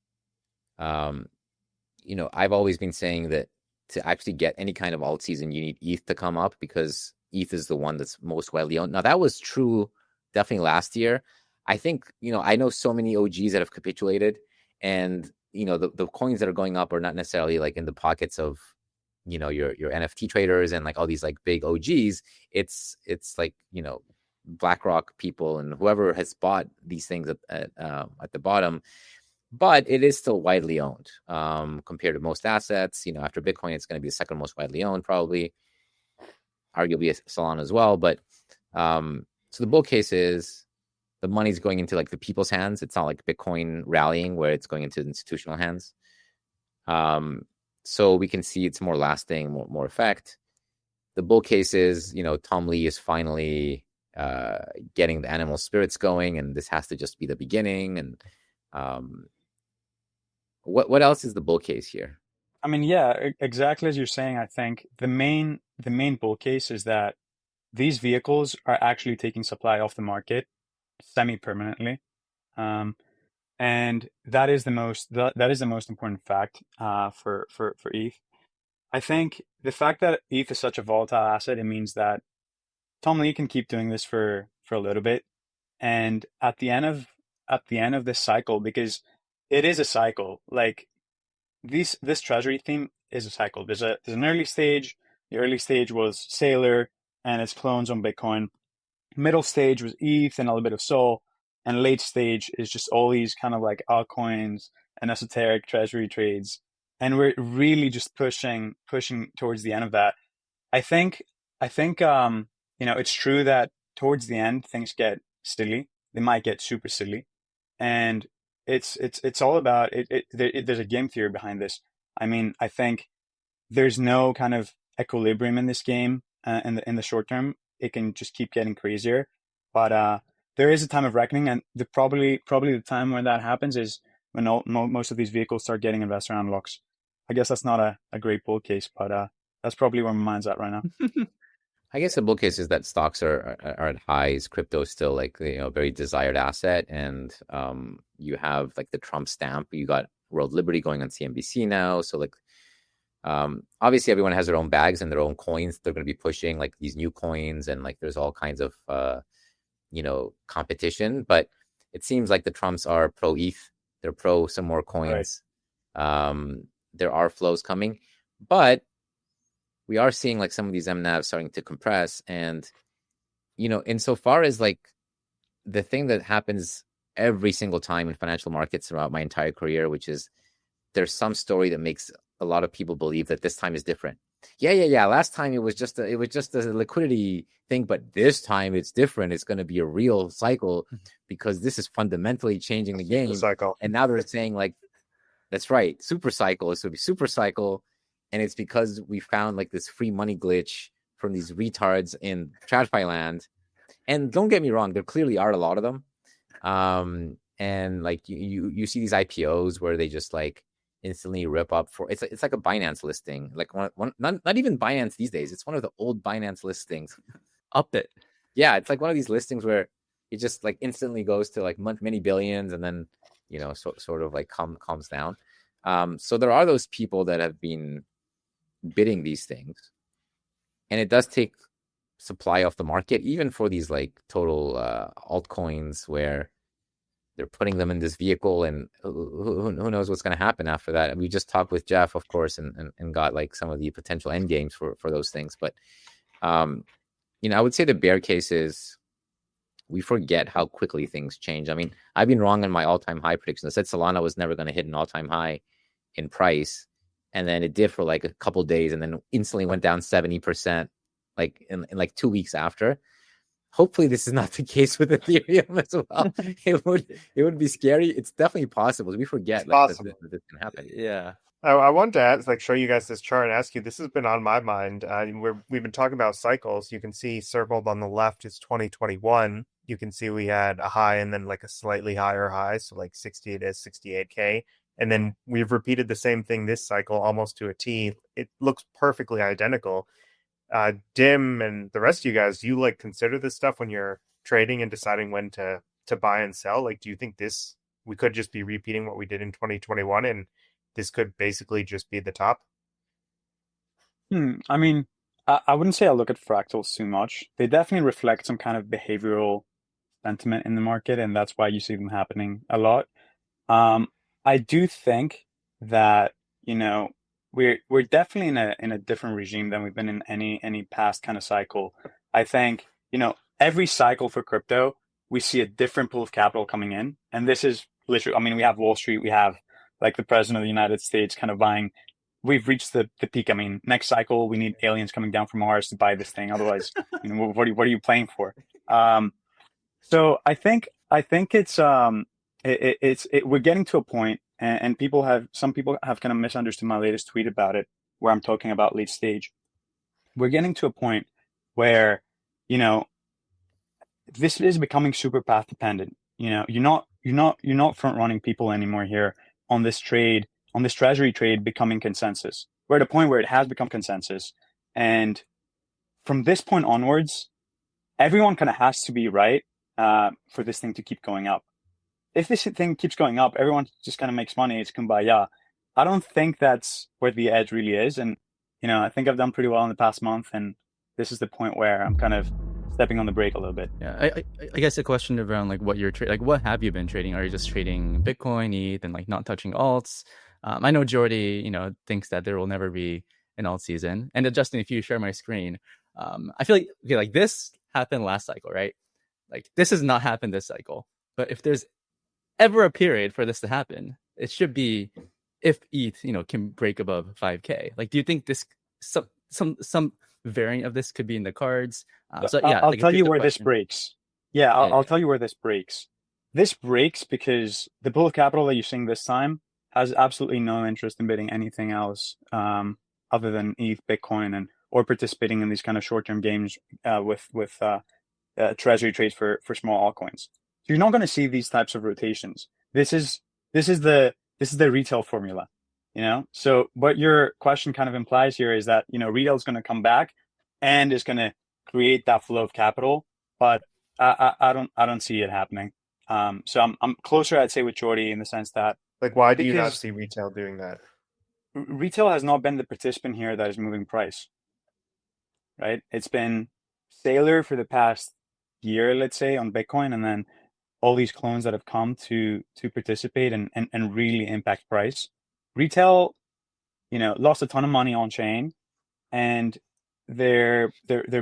you know, I've always been saying that to actually get any kind of alt season, you need ETH to come up because ETH is the one that's most widely owned. Now, that was true definitely last year. I think, you know, I know so many OGs that have capitulated, and, you know, the coins that are going up are not necessarily like in the pockets of, you know, your NFT traders and like all these like big OGs. It's like, you know, BlackRock people and whoever has bought these things at the bottom, but it is still widely owned compared to most assets. You know, after Bitcoin, it's going to be the second most widely owned, probably, arguably Solana as well. But so the bull case is the money's going into like the people's hands. It's not like Bitcoin rallying where it's going into institutional hands. So we can see it's more lasting, more effect. The bull case is, you know, Tom Lee is finally getting the animal spirits going, and this has to just be the beginning. And what else is the bull case here? I mean, yeah, exactly as you're saying. I think the main bull case is that these vehicles are actually taking supply off the market semi-permanently, and that is the most important fact for ETH. I think the fact that ETH is such a volatile asset, it means that Tom Lee can keep doing this for a little bit, and at the end of this cycle, because it is a cycle, like this treasury theme is a cycle. There's an early stage. The early stage was Sailor and its clones on Bitcoin. Middle stage was ETH and a little bit of Sol, and late stage is just all these kind of like altcoins and esoteric treasury trades. And we're really just pushing towards the end of that. I think you know, it's true that towards the end things get silly. They might get super silly, and it's all about it. There's a game theory behind this. I mean, I think there's no kind of equilibrium in this game in the short term. It can just keep getting crazier, but there is a time of reckoning, and probably the time when that happens is when most of these vehicles start getting investor unlocks. I guess that's not a great bull case, but that's probably where my mind's at right now. I guess the bull case is that stocks are at highs. Crypto is still like, you know, very desired asset, and you have like the Trump stamp. You got World Liberty going on CNBC now, so like obviously everyone has their own bags and their own coins. They're going to be pushing like these new coins, and like there's all kinds of you know, competition. But it seems like the Trumps are pro ETH. They're pro some more coins. Right. There are flows coming, but we are seeing like some of these MNAVs starting to compress. And, you know, insofar as like the thing that happens every single time in financial markets throughout my entire career, which is there's some story that makes a lot of people believe that this time is different. Yeah. Last time it was just a liquidity thing, but this time it's different. It's going to be a real cycle because this is fundamentally changing the game. Cycle. And now they're saying like, that's right, super cycle. This will be super cycle. And it's because we found like this free money glitch from these retards in TradFi land. And don't get me wrong, there clearly are a lot of them. And like you see these IPOs where they just like, instantly rip up for it's like a Binance listing, like not even Binance these days. It's one of the old Binance listings. Up it. Yeah, it's like one of these listings where it just like instantly goes to like many billions, and then sort of like calms down. So there are those people that have been bidding these things, and it does take supply off the market, even for these like total altcoins where they're putting them in this vehicle, and who knows what's going to happen after that. We just talked with Jeff, of course, and got like some of the potential end games for those things. But I would say the bear case is we forget how quickly things change. I mean, I've been wrong in my all-time high prediction. I said Solana was never going to hit an all-time high in price, and then it did for like a couple days, and then instantly went down 70%, like in like 2 weeks after. Hopefully this is not the case with Ethereum as well. It would be scary. It's definitely possible. We forget that this can happen. Yeah. I wanted to ask, show you guys this chart and ask you. This has been on my mind. We've been talking about cycles. You can see circled on the left is 2021. You can see we had a high and then like a slightly higher high, so like 60 to 68K. And then we've repeated the same thing this cycle almost to a T. It looks perfectly identical. Dim and the rest of you guys, you like consider this stuff when you're trading and deciding when to buy and sell? Like, do you think we could just be repeating what we did in 2021 and this could basically just be the top? I mean, I wouldn't say I look at fractals too much. They definitely reflect some kind of behavioral sentiment in the market, and that's why you see them happening a lot. I do think that, we're definitely in a different regime than we've been in any past kind of cycle. I think, every cycle for crypto, we see a different pool of capital coming in. And this is literally, I mean, we have Wall Street, we have like the president of the United States kind of buying. We've reached the peak. I mean, next cycle, we need aliens coming down from Mars to buy this thing. Otherwise, what are you playing for? So I think it's we're getting to a point, and some people have kind of misunderstood my latest tweet about it, where I'm talking about late stage. We're getting to a point where, this is becoming super path dependent. You're not front running people anymore here on this trade, on this treasury trade becoming consensus. We're at a point where it has become consensus, and from this point onwards, everyone kind of has to be right for this thing to keep going up. If this thing keeps going up, everyone just kind of makes money. It's kumbaya. I don't think that's where the edge really is. And, I think I've done pretty well in the past month. And this is the point where I'm kind of stepping on the brake a little bit. Yeah. I guess a question around like what you're trading, like what have you been trading? Are you just trading Bitcoin, ETH, and like not touching alts? I know Jordy, thinks that there will never be an alt season. And Justin, if you share my screen, I feel like, okay, like this happened last cycle, right? Like this has not happened this cycle. But if there's ever a period for this to happen, it should be if ETH, can break above 5K. Like, do you think this some variant of this could be in the cards? So yeah, I'll tell you where this breaks. Yeah, I'll tell you where this breaks. This breaks because the pool of capital that you're seeing this time has absolutely no interest in bidding anything else other than ETH, Bitcoin, or participating in these kind of short-term games with treasury trades for small altcoins. So you're not going to see these types of rotations. This is the retail formula, So what your question kind of implies here is that retail is going to come back and is going to create that flow of capital, but I don't see it happening. So I'm closer, I'd say, with Jordy in the sense that, like, why do you not see retail doing that? Retail has not been the participant here that is moving price, right? It's been Sailor for the past year, let's say, on Bitcoin, and then all these clones that have come to participate and really impact price. Retail, lost a ton of money on chain, and they're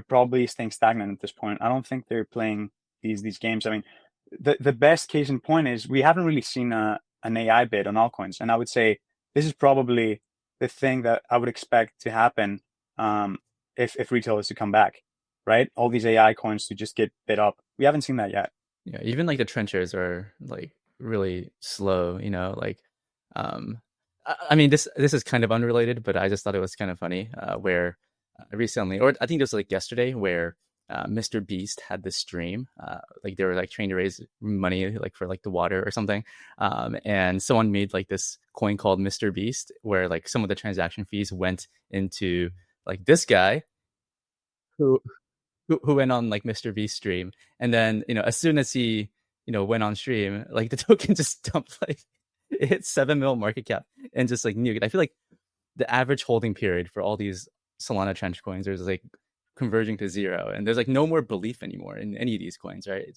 probably staying stagnant at this point. I don't think they're playing these games. I mean, the best case in point is we haven't really seen an AI bid on altcoins, and I would say this is probably the thing that I would expect to happen if retail is to come back, right? All these AI coins to just get bid up. We haven't seen that yet. Yeah, even like the trenchers are like really slow, like I mean this is kind of unrelated, but I just thought it was kind of funny where recently, or I think it was like yesterday, where Mr. Beast had this stream, like they were like trying to raise money like for like the water or something, and someone made like this coin called Mr. Beast, where like some of the transaction fees went into like this guy who who went on like Mr. Beast stream, and then as soon as he went on stream, like the token just dumped, like it hit 7 mil market cap and just like nuked. I feel like the average holding period for all these Solana trench coins is like converging to zero, and there's like no more belief anymore in any of these coins, right?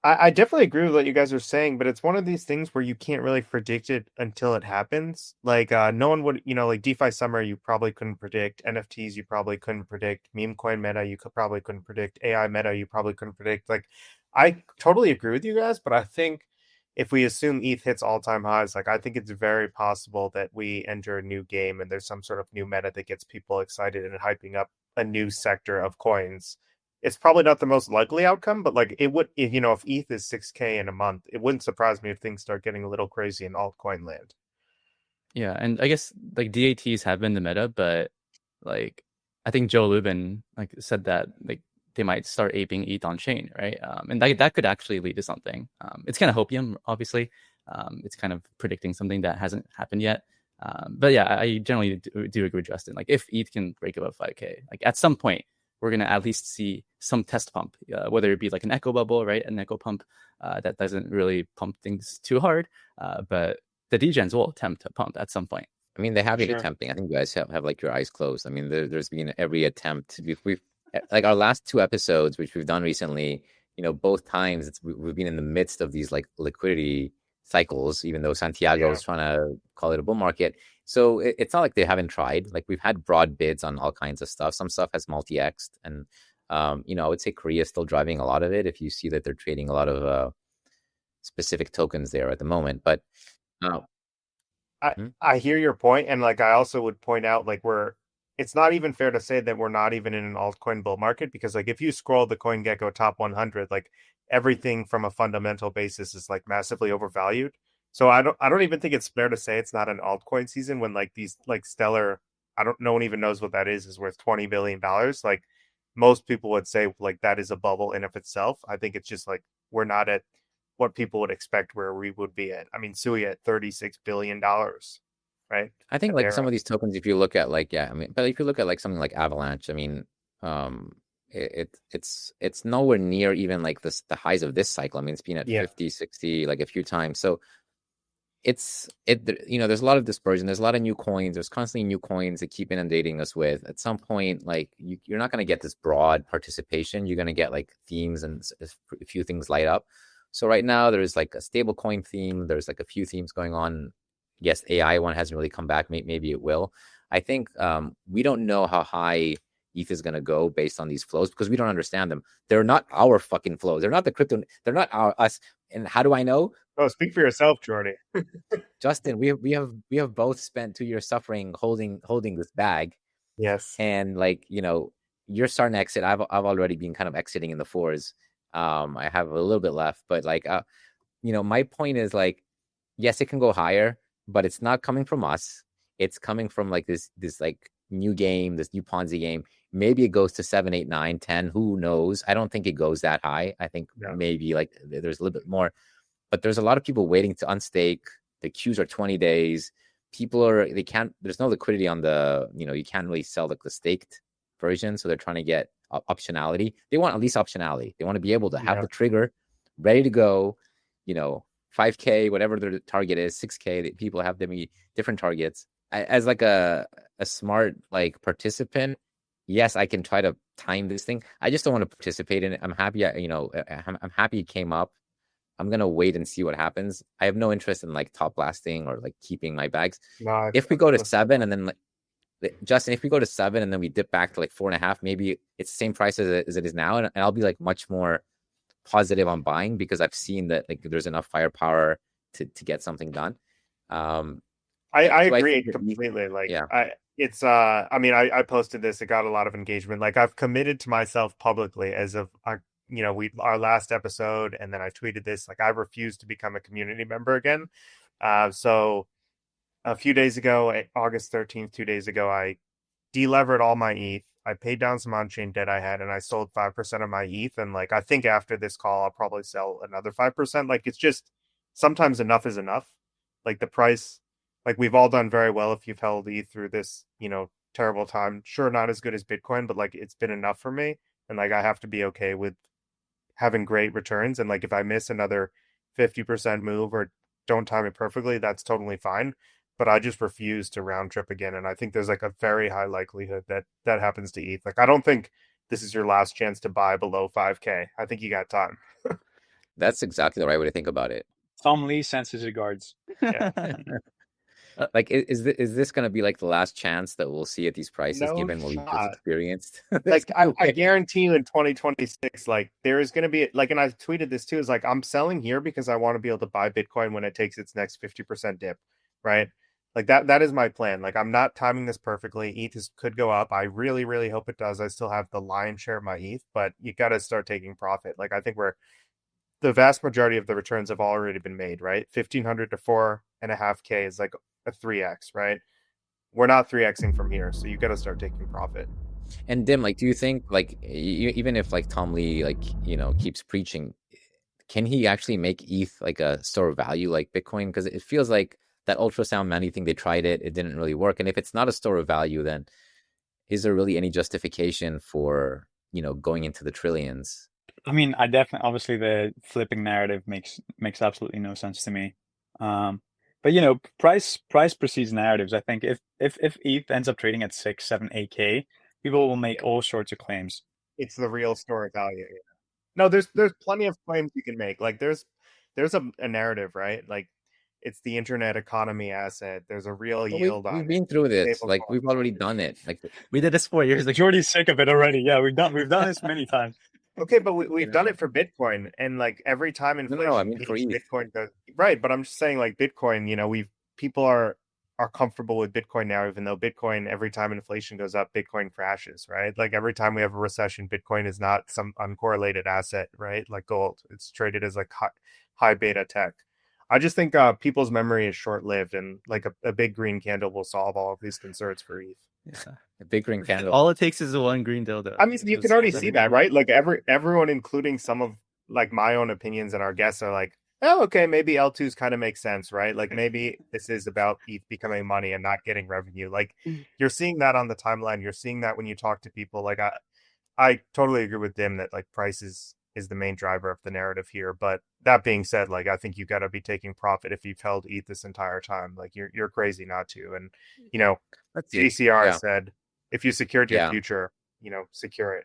I definitely agree with what you guys are saying, but it's one of these things where you can't really predict it until it happens. Like no one would, like DeFi summer, you probably couldn't predict. NFTs, you probably couldn't predict. Meme coin meta, you probably couldn't predict. AI meta, you probably couldn't predict. Like, I totally agree with you guys, but I think if we assume ETH hits all-time highs, like I think it's very possible that we enter a new game and there's some sort of new meta that gets people excited and hyping up a new sector of coins. It's probably not the most likely outcome, but like it would, if ETH is 6K in a month, it wouldn't surprise me if things start getting a little crazy in altcoin land. Yeah, and I guess like DATs have been the meta, but like I think Joe Lubin like said that like they might start aping ETH on chain, right? And that could actually lead to something. It's kind of hopium, obviously. It's kind of predicting something that hasn't happened yet. But yeah, I generally do agree with Justin. Like if ETH can break above 5K, like at some point we're gonna at least see some test pump, whether it be like an echo bubble, right? An echo pump that doesn't really pump things too hard, but the degens will attempt to pump at some point. I mean, they have been Sure. attempting. I think you guys have like your eyes closed. I mean, there's been every attempt. We've like our last 2 episodes, which we've done recently. Both times we've been in the midst of these like liquidity cycles, even though Santiago is trying to call it a bull market. So it's not like they haven't tried. Like we've had broad bids on all kinds of stuff. Some stuff has multi-xed, and I would say Korea is still driving a lot of it. If you see that they're trading a lot of specific tokens there at the moment, but. I hear your point, and like I also would point out like it's not even fair to say that we're not even in an altcoin bull market, because like if you scroll the CoinGecko top 100, like everything from a fundamental basis is like massively overvalued. So I don't even think it's fair to say it's not an altcoin season when like these like stellar, no one even knows what that is worth $20 billion. Like most people would say like that is a bubble in of itself. I think it's just like we're not at what people would expect where we would be at. I mean, Sui at $36 billion, right? I think like some of these tokens, if you look at like, but if you look at like something like Avalanche, I mean, it's nowhere near even like the highs of this cycle. I mean, it's been at 50, 60 like a few times. So there's a lot of dispersion. There's a lot of new coins. There's constantly new coins that keep inundating us with. At some point, like you're not going to get this broad participation. You're going to get like themes and a few things light up. So right now there's like a stablecoin theme. There's like a few themes going on. Yes, AI one hasn't really come back. Maybe it will. I think we don't know how high ETH is going to go based on these flows because we don't understand them. They're not our fucking flows. They're not the crypto. They're not us. And how do I know? Oh, speak for yourself, Jordy. Justin, we have both spent 2 years suffering holding this bag. Yes. And like, you're starting to exit. I've already been kind of exiting in the fours. I have a little bit left, but like, my point is like, yes, it can go higher, but it's not coming from us. It's coming from like this like new game, this new Ponzi game. Maybe it goes to 7, 8, 9, 10. Who knows? I don't think it goes that high. I think maybe like there's a little bit more, but there's a lot of people waiting to unstake. The queues are 20 days. There's no liquidity on the, you can't really sell like the staked version. So they're trying to get optionality. They want at least optionality. They want to be able to have the trigger ready to go, 5K, whatever their target is, 6K. People have different targets. As like a smart like participant, yes, I can try to time this thing. I just don't want to participate in it. I'm happy, I'm happy it came up. I'm gonna wait and see what happens. I have no interest in like top blasting or like keeping my bags. No, if we go to 7 and then like Justin, if we go to 7 and then we dip back to like 4.5, maybe it's the same price as it is now, and I'll be like much more positive on buying because I've seen that like there's enough firepower to get something done. I agree completely. Like, I posted this. It got a lot of engagement. Like, I've committed to myself publicly as of our last episode, and then I tweeted this. Like, I refuse to become a community member again. So a few days ago, August 13th, 2 days ago, I delevered all my ETH. I paid down some on-chain debt I had, and I sold 5% of my ETH. And like, I think after this call, I'll probably sell another 5%. Like, it's just sometimes enough is enough. Like the price, like we've all done very well if you've held ETH through this, terrible time. Sure, not as good as Bitcoin, but like it's been enough for me. And like, I have to be okay with having great returns. And like, if I miss another 50% move or don't time it perfectly, that's totally fine. But I just refuse to round trip again. And I think there's like a very high likelihood that that happens to ETH. Like, I don't think this is your last chance to buy below 5K. I think you got time. That's exactly the right way to think about it. Tom Lee sends his regards. Yeah. Like, is this going to be like the last chance that we'll see at these prices, No given what we've just shot. experienced? Like, I guarantee you in 2026, like there is going to be like, and I tweeted this too, is like, I'm selling here because I want to be able to buy Bitcoin when it takes its next 50% dip, right? Like that is my plan. Like, I'm not timing this perfectly. ETH could go up. I really, really hope it does. I still have the lion's share of my ETH, but you got to start taking profit. Like, I think the vast majority of the returns have already been made, right? 1,500 to 4.5K is like a 3x, right? We're not 3xing from here, so you got to start taking profit. And Dim, like, do you think, like, even if like Tom Lee, like, keeps preaching, can he actually make ETH like a store of value like Bitcoin? Because it feels like that ultrasound money thing, they tried it didn't really work. And if it's not a store of value, then is there really any justification for going into the trillions? I mean, obviously the flipping narrative makes absolutely no sense to me. But price precedes narratives. I think if ETH ends up trading at 6, 7, 8K, people will make all sorts of claims. It's the real store of value. No, there's plenty of claims you can make. Like there's a narrative, right? Like, it's the internet economy asset. There's a real yield on We've it. been through this. Stable Like, coins. we've already done it. Like, We did this 4 years ago. Jordy's sick of it already. Yeah, we've done this many times. Okay, but we've done it for Bitcoin, and like every time inflation no, I mean for peaks, ETH. Bitcoin goes right. But I'm just saying, like Bitcoin, people are comfortable with Bitcoin now, even though Bitcoin, every time inflation goes up, Bitcoin crashes, right? Like every time we have a recession, Bitcoin is not some uncorrelated asset, right? Like gold, it's traded as like high beta tech. I just think people's memory is short lived, and like a big green candle will solve all of these concerns for ETH. Yeah. A big green candle. All it takes is one green dildo. I mean, you can already see that, right? Like everyone, including some of like my own opinions and our guests, are like, oh, okay, maybe L2s kind of make sense, right? Like maybe this is about ETH becoming money and not getting revenue. Like you're seeing that on the timeline. You're seeing that when you talk to people. Like I totally agree with Dim that like price is the main driver of the narrative here. But that being said, like I think you got to be taking profit if you've held ETH this entire time. Like you're crazy not to. And GCR said, if you secured your future, secure it.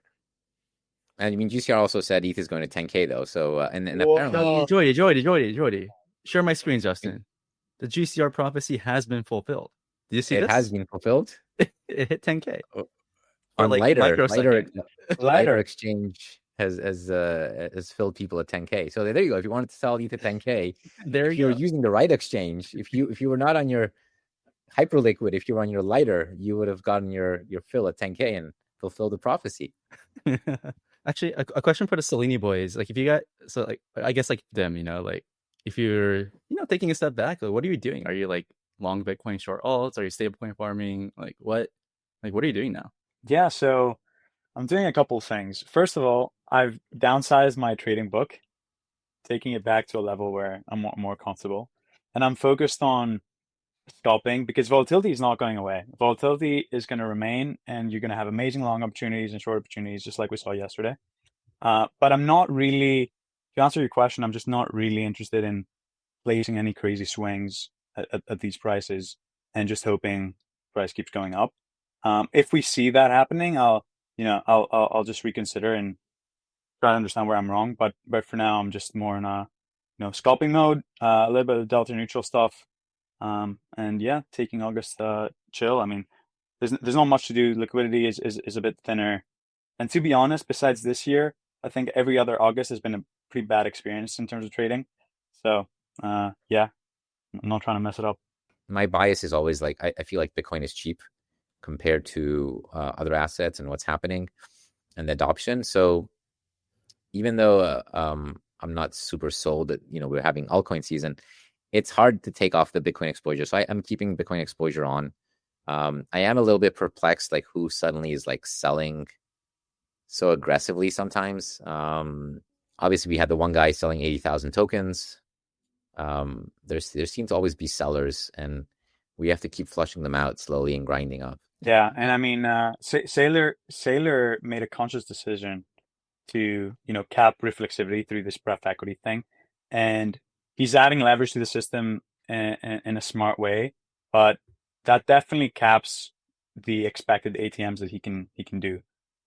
And I mean, GCR also said ETH is going to 10K though. So and apparently, Jordy, share my screen, Justin. The GCR prophecy has been fulfilled. Do you see this? It has been fulfilled. It hit 10K. On like lighter exchange has filled people at 10K. So there you go. If you wanted to sell ETH at 10K, if you're using the right exchange, if you were not on your Hyperliquid, if you were on your lighter, you would have gotten your fill at 10K and fulfilled the prophecy. Actually, a question for the Selini boys. Like, if you got, so like, I guess like them, like if you're, taking a step back, like, what are you doing? Are you like long Bitcoin, short alts? Are you stablecoin farming? Like what are you doing now? Yeah, so I'm doing a couple of things. First of all, I've downsized my trading book, taking it back to a level where I'm more comfortable, and I'm focused on scalping because volatility is not going away. Volatility is going to remain, and you're going to have amazing long opportunities and short opportunities, just like we saw yesterday. But I'm not really, to answer your question, I'm just not really interested in placing any crazy swings at these prices and just hoping price keeps going up. If we see that happening, I'll just reconsider and try to understand where I'm wrong. But for now, I'm just more in a scalping mode, a little bit of delta neutral stuff. And yeah, taking August chill. I mean, there's not much to do. Liquidity is a bit thinner, and to be honest, besides this year, I think every other August has been a pretty bad experience in terms of trading. So yeah, I'm not trying to mess it up. My bias is always like I feel like Bitcoin is cheap compared to other assets and what's happening and the adoption. So even though I'm not super sold that we're having altcoin season, it's hard to take off the Bitcoin exposure. So I'm keeping Bitcoin exposure on. I am a little bit perplexed, like who suddenly is like selling so aggressively sometimes. Obviously, we had the one guy selling 80,000 tokens. There seems to always be sellers, and we have to keep flushing them out slowly and grinding up. Yeah, and I mean, Sailor made a conscious decision to, cap reflexivity through this pref equity thing, and he's adding leverage to the system in a smart way, but that definitely caps the expected ATMs that he can do,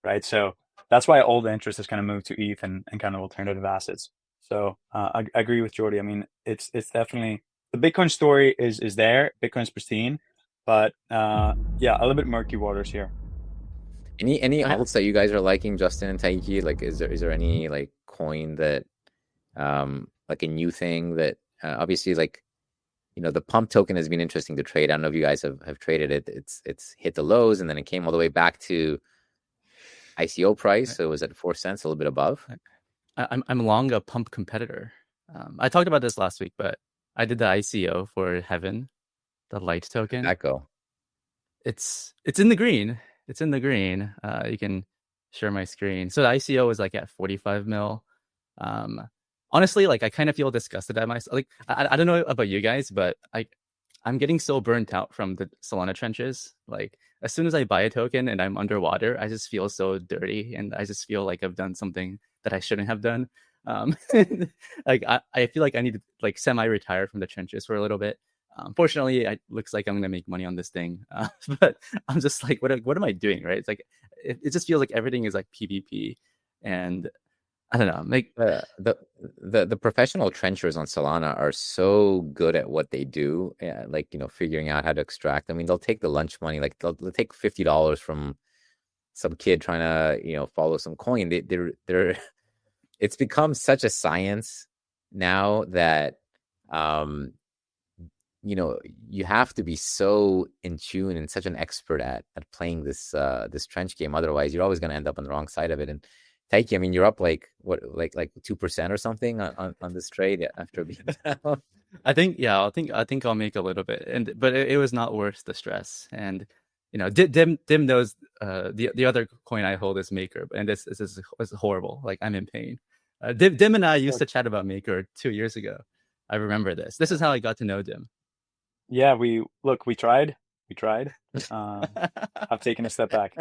right? So that's why all the interest has kind of moved to ETH and kind of alternative assets. So I agree with Jordy. I mean, it's definitely the Bitcoin story is there. Bitcoin's pristine, but yeah, a little bit murky waters here. Any alts that you guys are liking, Justin and Taiki? Like, is there any like coin that like a new thing that obviously like the pump token has been interesting to trade. I don't know if you guys have traded it. It's hit the lows and then it came all the way back to ICO price. So it was at 4 cents, a little bit above. I'm long a pump competitor. I talked about this last week, but I did the ICO for Heaven, the light token. That go. It's in the green. It's in the green. You can share my screen. So the ICO was like at 45 mil. Honestly, like I kind of feel disgusted at myself. Like I don't know about you guys, but I'm getting so burnt out from the Solana trenches. Like as soon as I buy a token and I'm underwater, I just feel so dirty, and I just feel like I've done something that I shouldn't have done. Like I feel like I need to like semi-retire from the trenches for a little bit. Fortunately, it looks like I'm gonna make money on this thing, but I'm just like, what am I doing, right? It's like it just feels like everything is like PvP, and I don't know. Like the professional trenchers on Solana are so good at what they do, like figuring out how to extract. I mean, they'll take the lunch money, like they'll take $50 from some kid trying to follow some coin. They're it's become such a science now that you have to be so in tune and such an expert at playing this trench game. Otherwise, you're always going to end up on the wrong side of it. And Taiki, I mean, you're up like 2% or something on this trade after being down. I think I'll make a little bit, but it was not worth the stress. And Dim knows the other coin I hold is Maker, and this is horrible. Like I'm in pain. Dim and I used to chat about Maker 2 years ago. I remember this. This is how I got to know Dim. Yeah, we tried. I've taken a step back.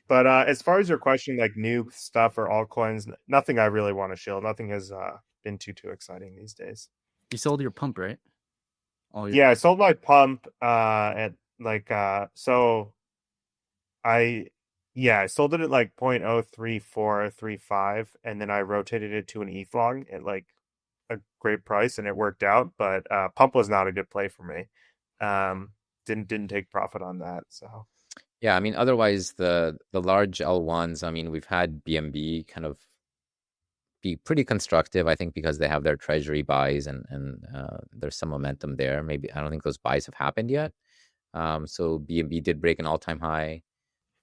But as far as your question, like new stuff or altcoins, nothing I really want to shill. Nothing has been too exciting these days. You sold your pump, right? Yeah, I sold my pump at like so I sold it at like 0.03435, and then I rotated it to an ETH long at like a great price, and it worked out. But pump was not a good play for me. Didn't take profit on that. So yeah, I mean, otherwise the large L1s, I mean, we've had BNB kind of be pretty constructive, I think, because they have their treasury buys and there's some momentum there. Maybe I don't think those buys have happened yet. So BNB did break an all-time high.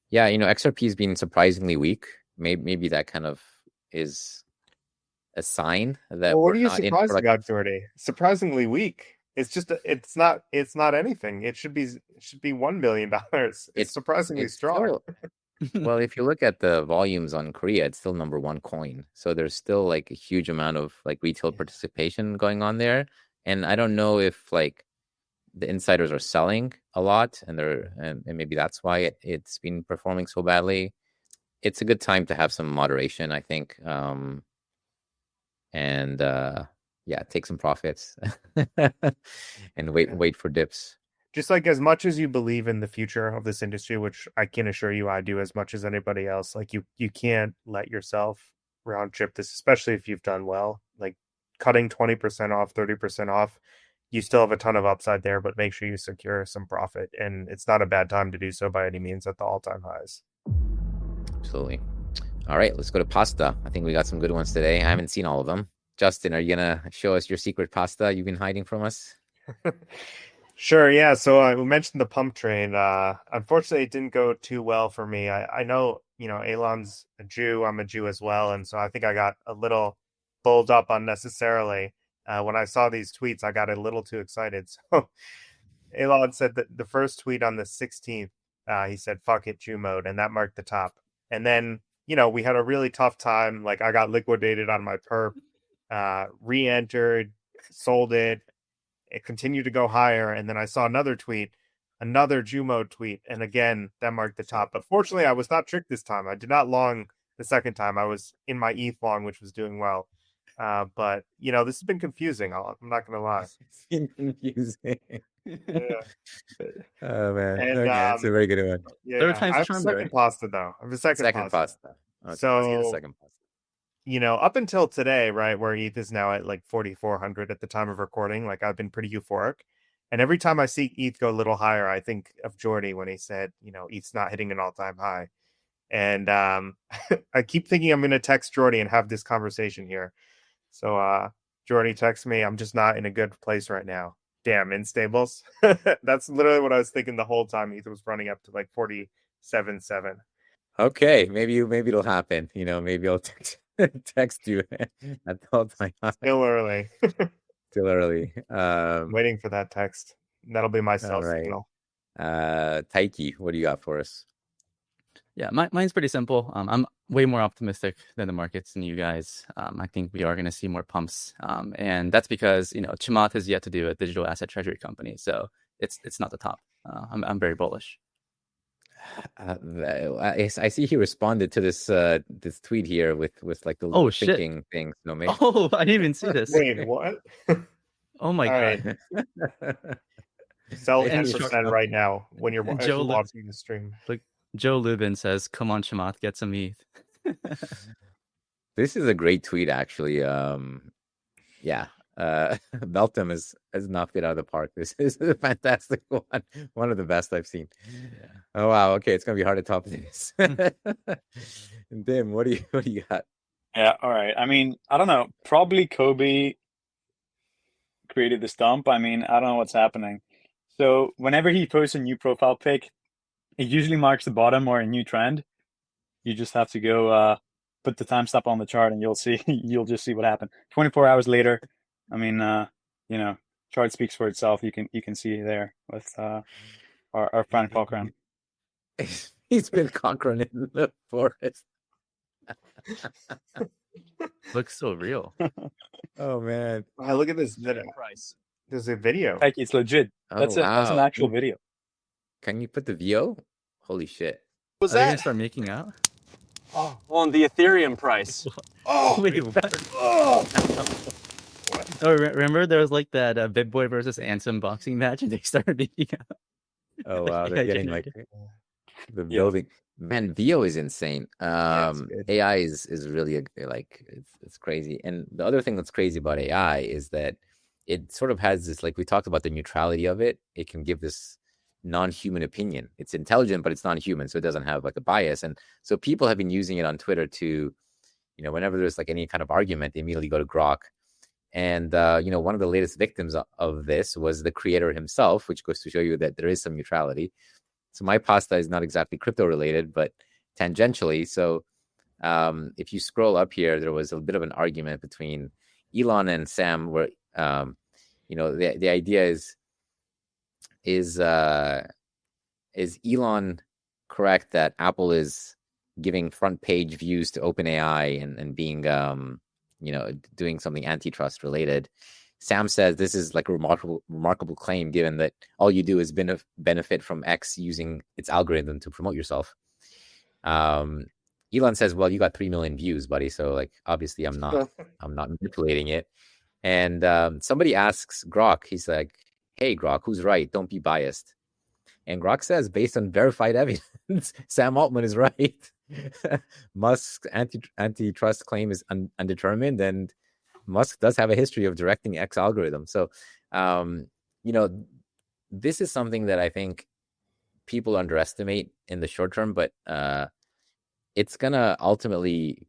Yeah, XRP has been surprisingly weak. Maybe that kind of is a sign that what are you surprised about, Jordy? Surprisingly weak. It's just it's not anything. It should be $1 billion. It's surprisingly strong. Well, if you look at the volumes on Korea, it's still number one coin. So there's still like a huge amount of like retail participation going on there. And I don't know if like the insiders are selling a lot, and maybe that's why it's been performing so badly. It's a good time to have some moderation, I think. Take some profits and wait for dips. Just like as much as you believe in the future of this industry, which I can assure you I do as much as anybody else, like you can't let yourself round trip this, especially if you've done well. Like cutting 20% off, 30% off, you still have a ton of upside there, but make sure you secure some profit. And it's not a bad time to do so by any means at the all-time highs. Absolutely. All right, let's go to pasta. I think we got some good ones today. I haven't seen all of them. Justin, are you going to show us your secret pasta you've been hiding from us? Sure, yeah. So I mentioned the pump trade. Unfortunately, it didn't go too well for me. I know, Elon's a Jew. I'm a Jew as well. And so I think I got a little bulled up unnecessarily. When I saw these tweets, I got a little too excited. So Elon said that the first tweet on the 16th, he said, fuck it, Jew mode, and that marked the top. And then, we had a really tough time. Like, I got liquidated on my perp, re-entered, sold it. It continued to go higher. And then I saw another tweet, another Jew mode tweet. And again, that marked the top. But fortunately, I was not tricked this time. I did not long the second time. I was in my ETH long, which was doing well. But this has been confusing. I'm not going to lie. It's been confusing. Yeah. Oh man. And, Okay, that's a very good one. Yeah, Third time's I have a charm, second right? pasta though. I have a second Second pasta. pasta. Okay, let's So get the second pasta. up until today, right, where ETH is now at like 4,400 at the time of recording, like I've been pretty euphoric. And every time I see ETH go a little higher, I think of Jordy when he said, ETH's not hitting an all-time high. And I keep thinking I'm going to text Jordy and have this conversation here. So Jordy texts me, I'm just not in a good place right now. Damn, in stables. That's literally what I was thinking the whole time. ETH was running up to like 47.7. Okay, maybe it'll happen. Maybe I'll text you at the all-time high. Still early. Still early. Waiting for that text. That'll be my sell right. signal. Taiki, what do you got for us? Yeah, mine's pretty simple. I'm way more optimistic than the markets and you guys. I think we are going to see more pumps, and that's because Chamath has yet to do a digital asset treasury company, so it's not the top. I'm very bullish. I see he responded to this tweet here with like the thinking things. No, maybe. Oh, I didn't even see this. Wait, what? Oh my god! Sell 10% right now when you're watching the stream. Look, Joe Lubin says, "Come on, Chamath, get some ETH." This is a great tweet, actually. Yeah. Beltham has knocked it out of the park. This is a fantastic one of the best I've seen. Yeah. Oh wow, okay, it's gonna be hard to top this. Dim, what do you got? Yeah, all right. I mean, I don't know. Probably Kobe created this dump. I mean, I don't know what's happening. So whenever he posts a new profile pic, it usually marks the bottom or a new trend. You just have to go put the timestamp on the chart, and you'll just see what happened. 24 hours later. I mean, chart speaks for itself. You can see there with our friend Cochrane. He's been Cochrane in the forest. Looks so real. Oh man! Wow, look at this video. Price. There's a video. Like, it's legit. Oh, That's wow. That's an actual video. Can you put the VO? Holy shit! Was that? Are they gonna start making out? Oh, on the Ethereum price. Oh, wait, what? Oh, remember there was like that BitBoy versus Ansem boxing match, and they started making out. Oh wow, they're getting like the building. Man, VO is insane. AI is really it's crazy. And the other thing that's crazy about AI is that it sort of has this, like we talked about the neutrality of it. It can give this non-human opinion. It's intelligent, but it's non-human, so it doesn't have like a bias. And so people have been using it on Twitter to, whenever there's like any kind of argument, they immediately go to Grok. And one of the latest victims of this was the creator himself, which goes to show you that there is some neutrality. So my pasta is not exactly crypto related, but tangentially. So if you scroll up here, there was a bit of an argument between Elon and Sam, where the idea is Elon correct that Apple is giving front page views to OpenAI and being doing something antitrust related? Sam says this is like a remarkable claim, given that all you do is benefit from X using its algorithm to promote yourself. Elon says, well, you got 3 million views, buddy. So like, obviously I'm not manipulating it. And somebody asks Grok, he's like, hey, Grok, who's right? Don't be biased. And Grok says, based on verified evidence, Sam Altman is right. Musk's antitrust claim is undetermined, and Musk does have a history of directing X algorithm. So, this is something that I think people underestimate in the short term, but it's going to ultimately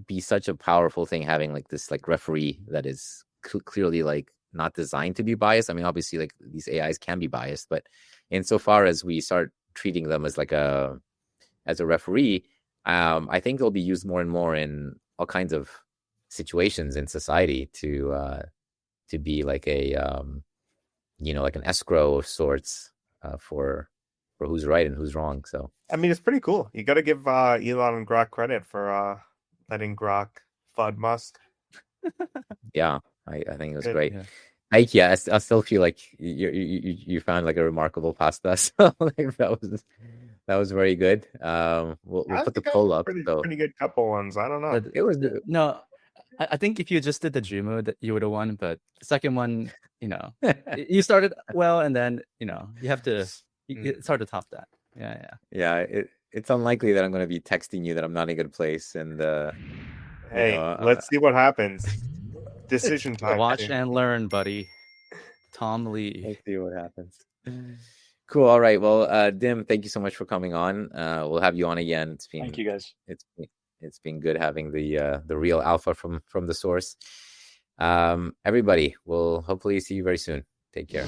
be such a powerful thing, having like this like referee that is clearly like not designed to be biased. I mean, obviously like these AIs can be biased, but insofar as we start treating them as like as a referee, I think they'll be used more and more in all kinds of situations in society to be like a like an escrow of sorts for who's right and who's wrong. So I mean, it's pretty cool. You got to give Elon and Grok credit for letting Grok FUD Musk. yeah, I think it was Good. great. Yeah. Yeah, I still feel like you found like a remarkable pasta. So like that was very good. We'll I put the think I poll had up. pretty So good couple ones. I don't know. But it was no, I think if you just did the Jumu, that you would have won. But the second one, you started well, and then you have to. It's hard to top that. Yeah. yeah. It's unlikely that I'm going to be texting you that I'm not in a good place, and Hey, let's see what happens. Decision time. Watch and learn, buddy. Tom Lee. Let's see what happens. Cool. All right. Well, Dim, thank you so much for coming on. We'll have you on again. Thank you, guys. It's been good having the real alpha from the source. Everybody, we'll hopefully see you very soon. Take care.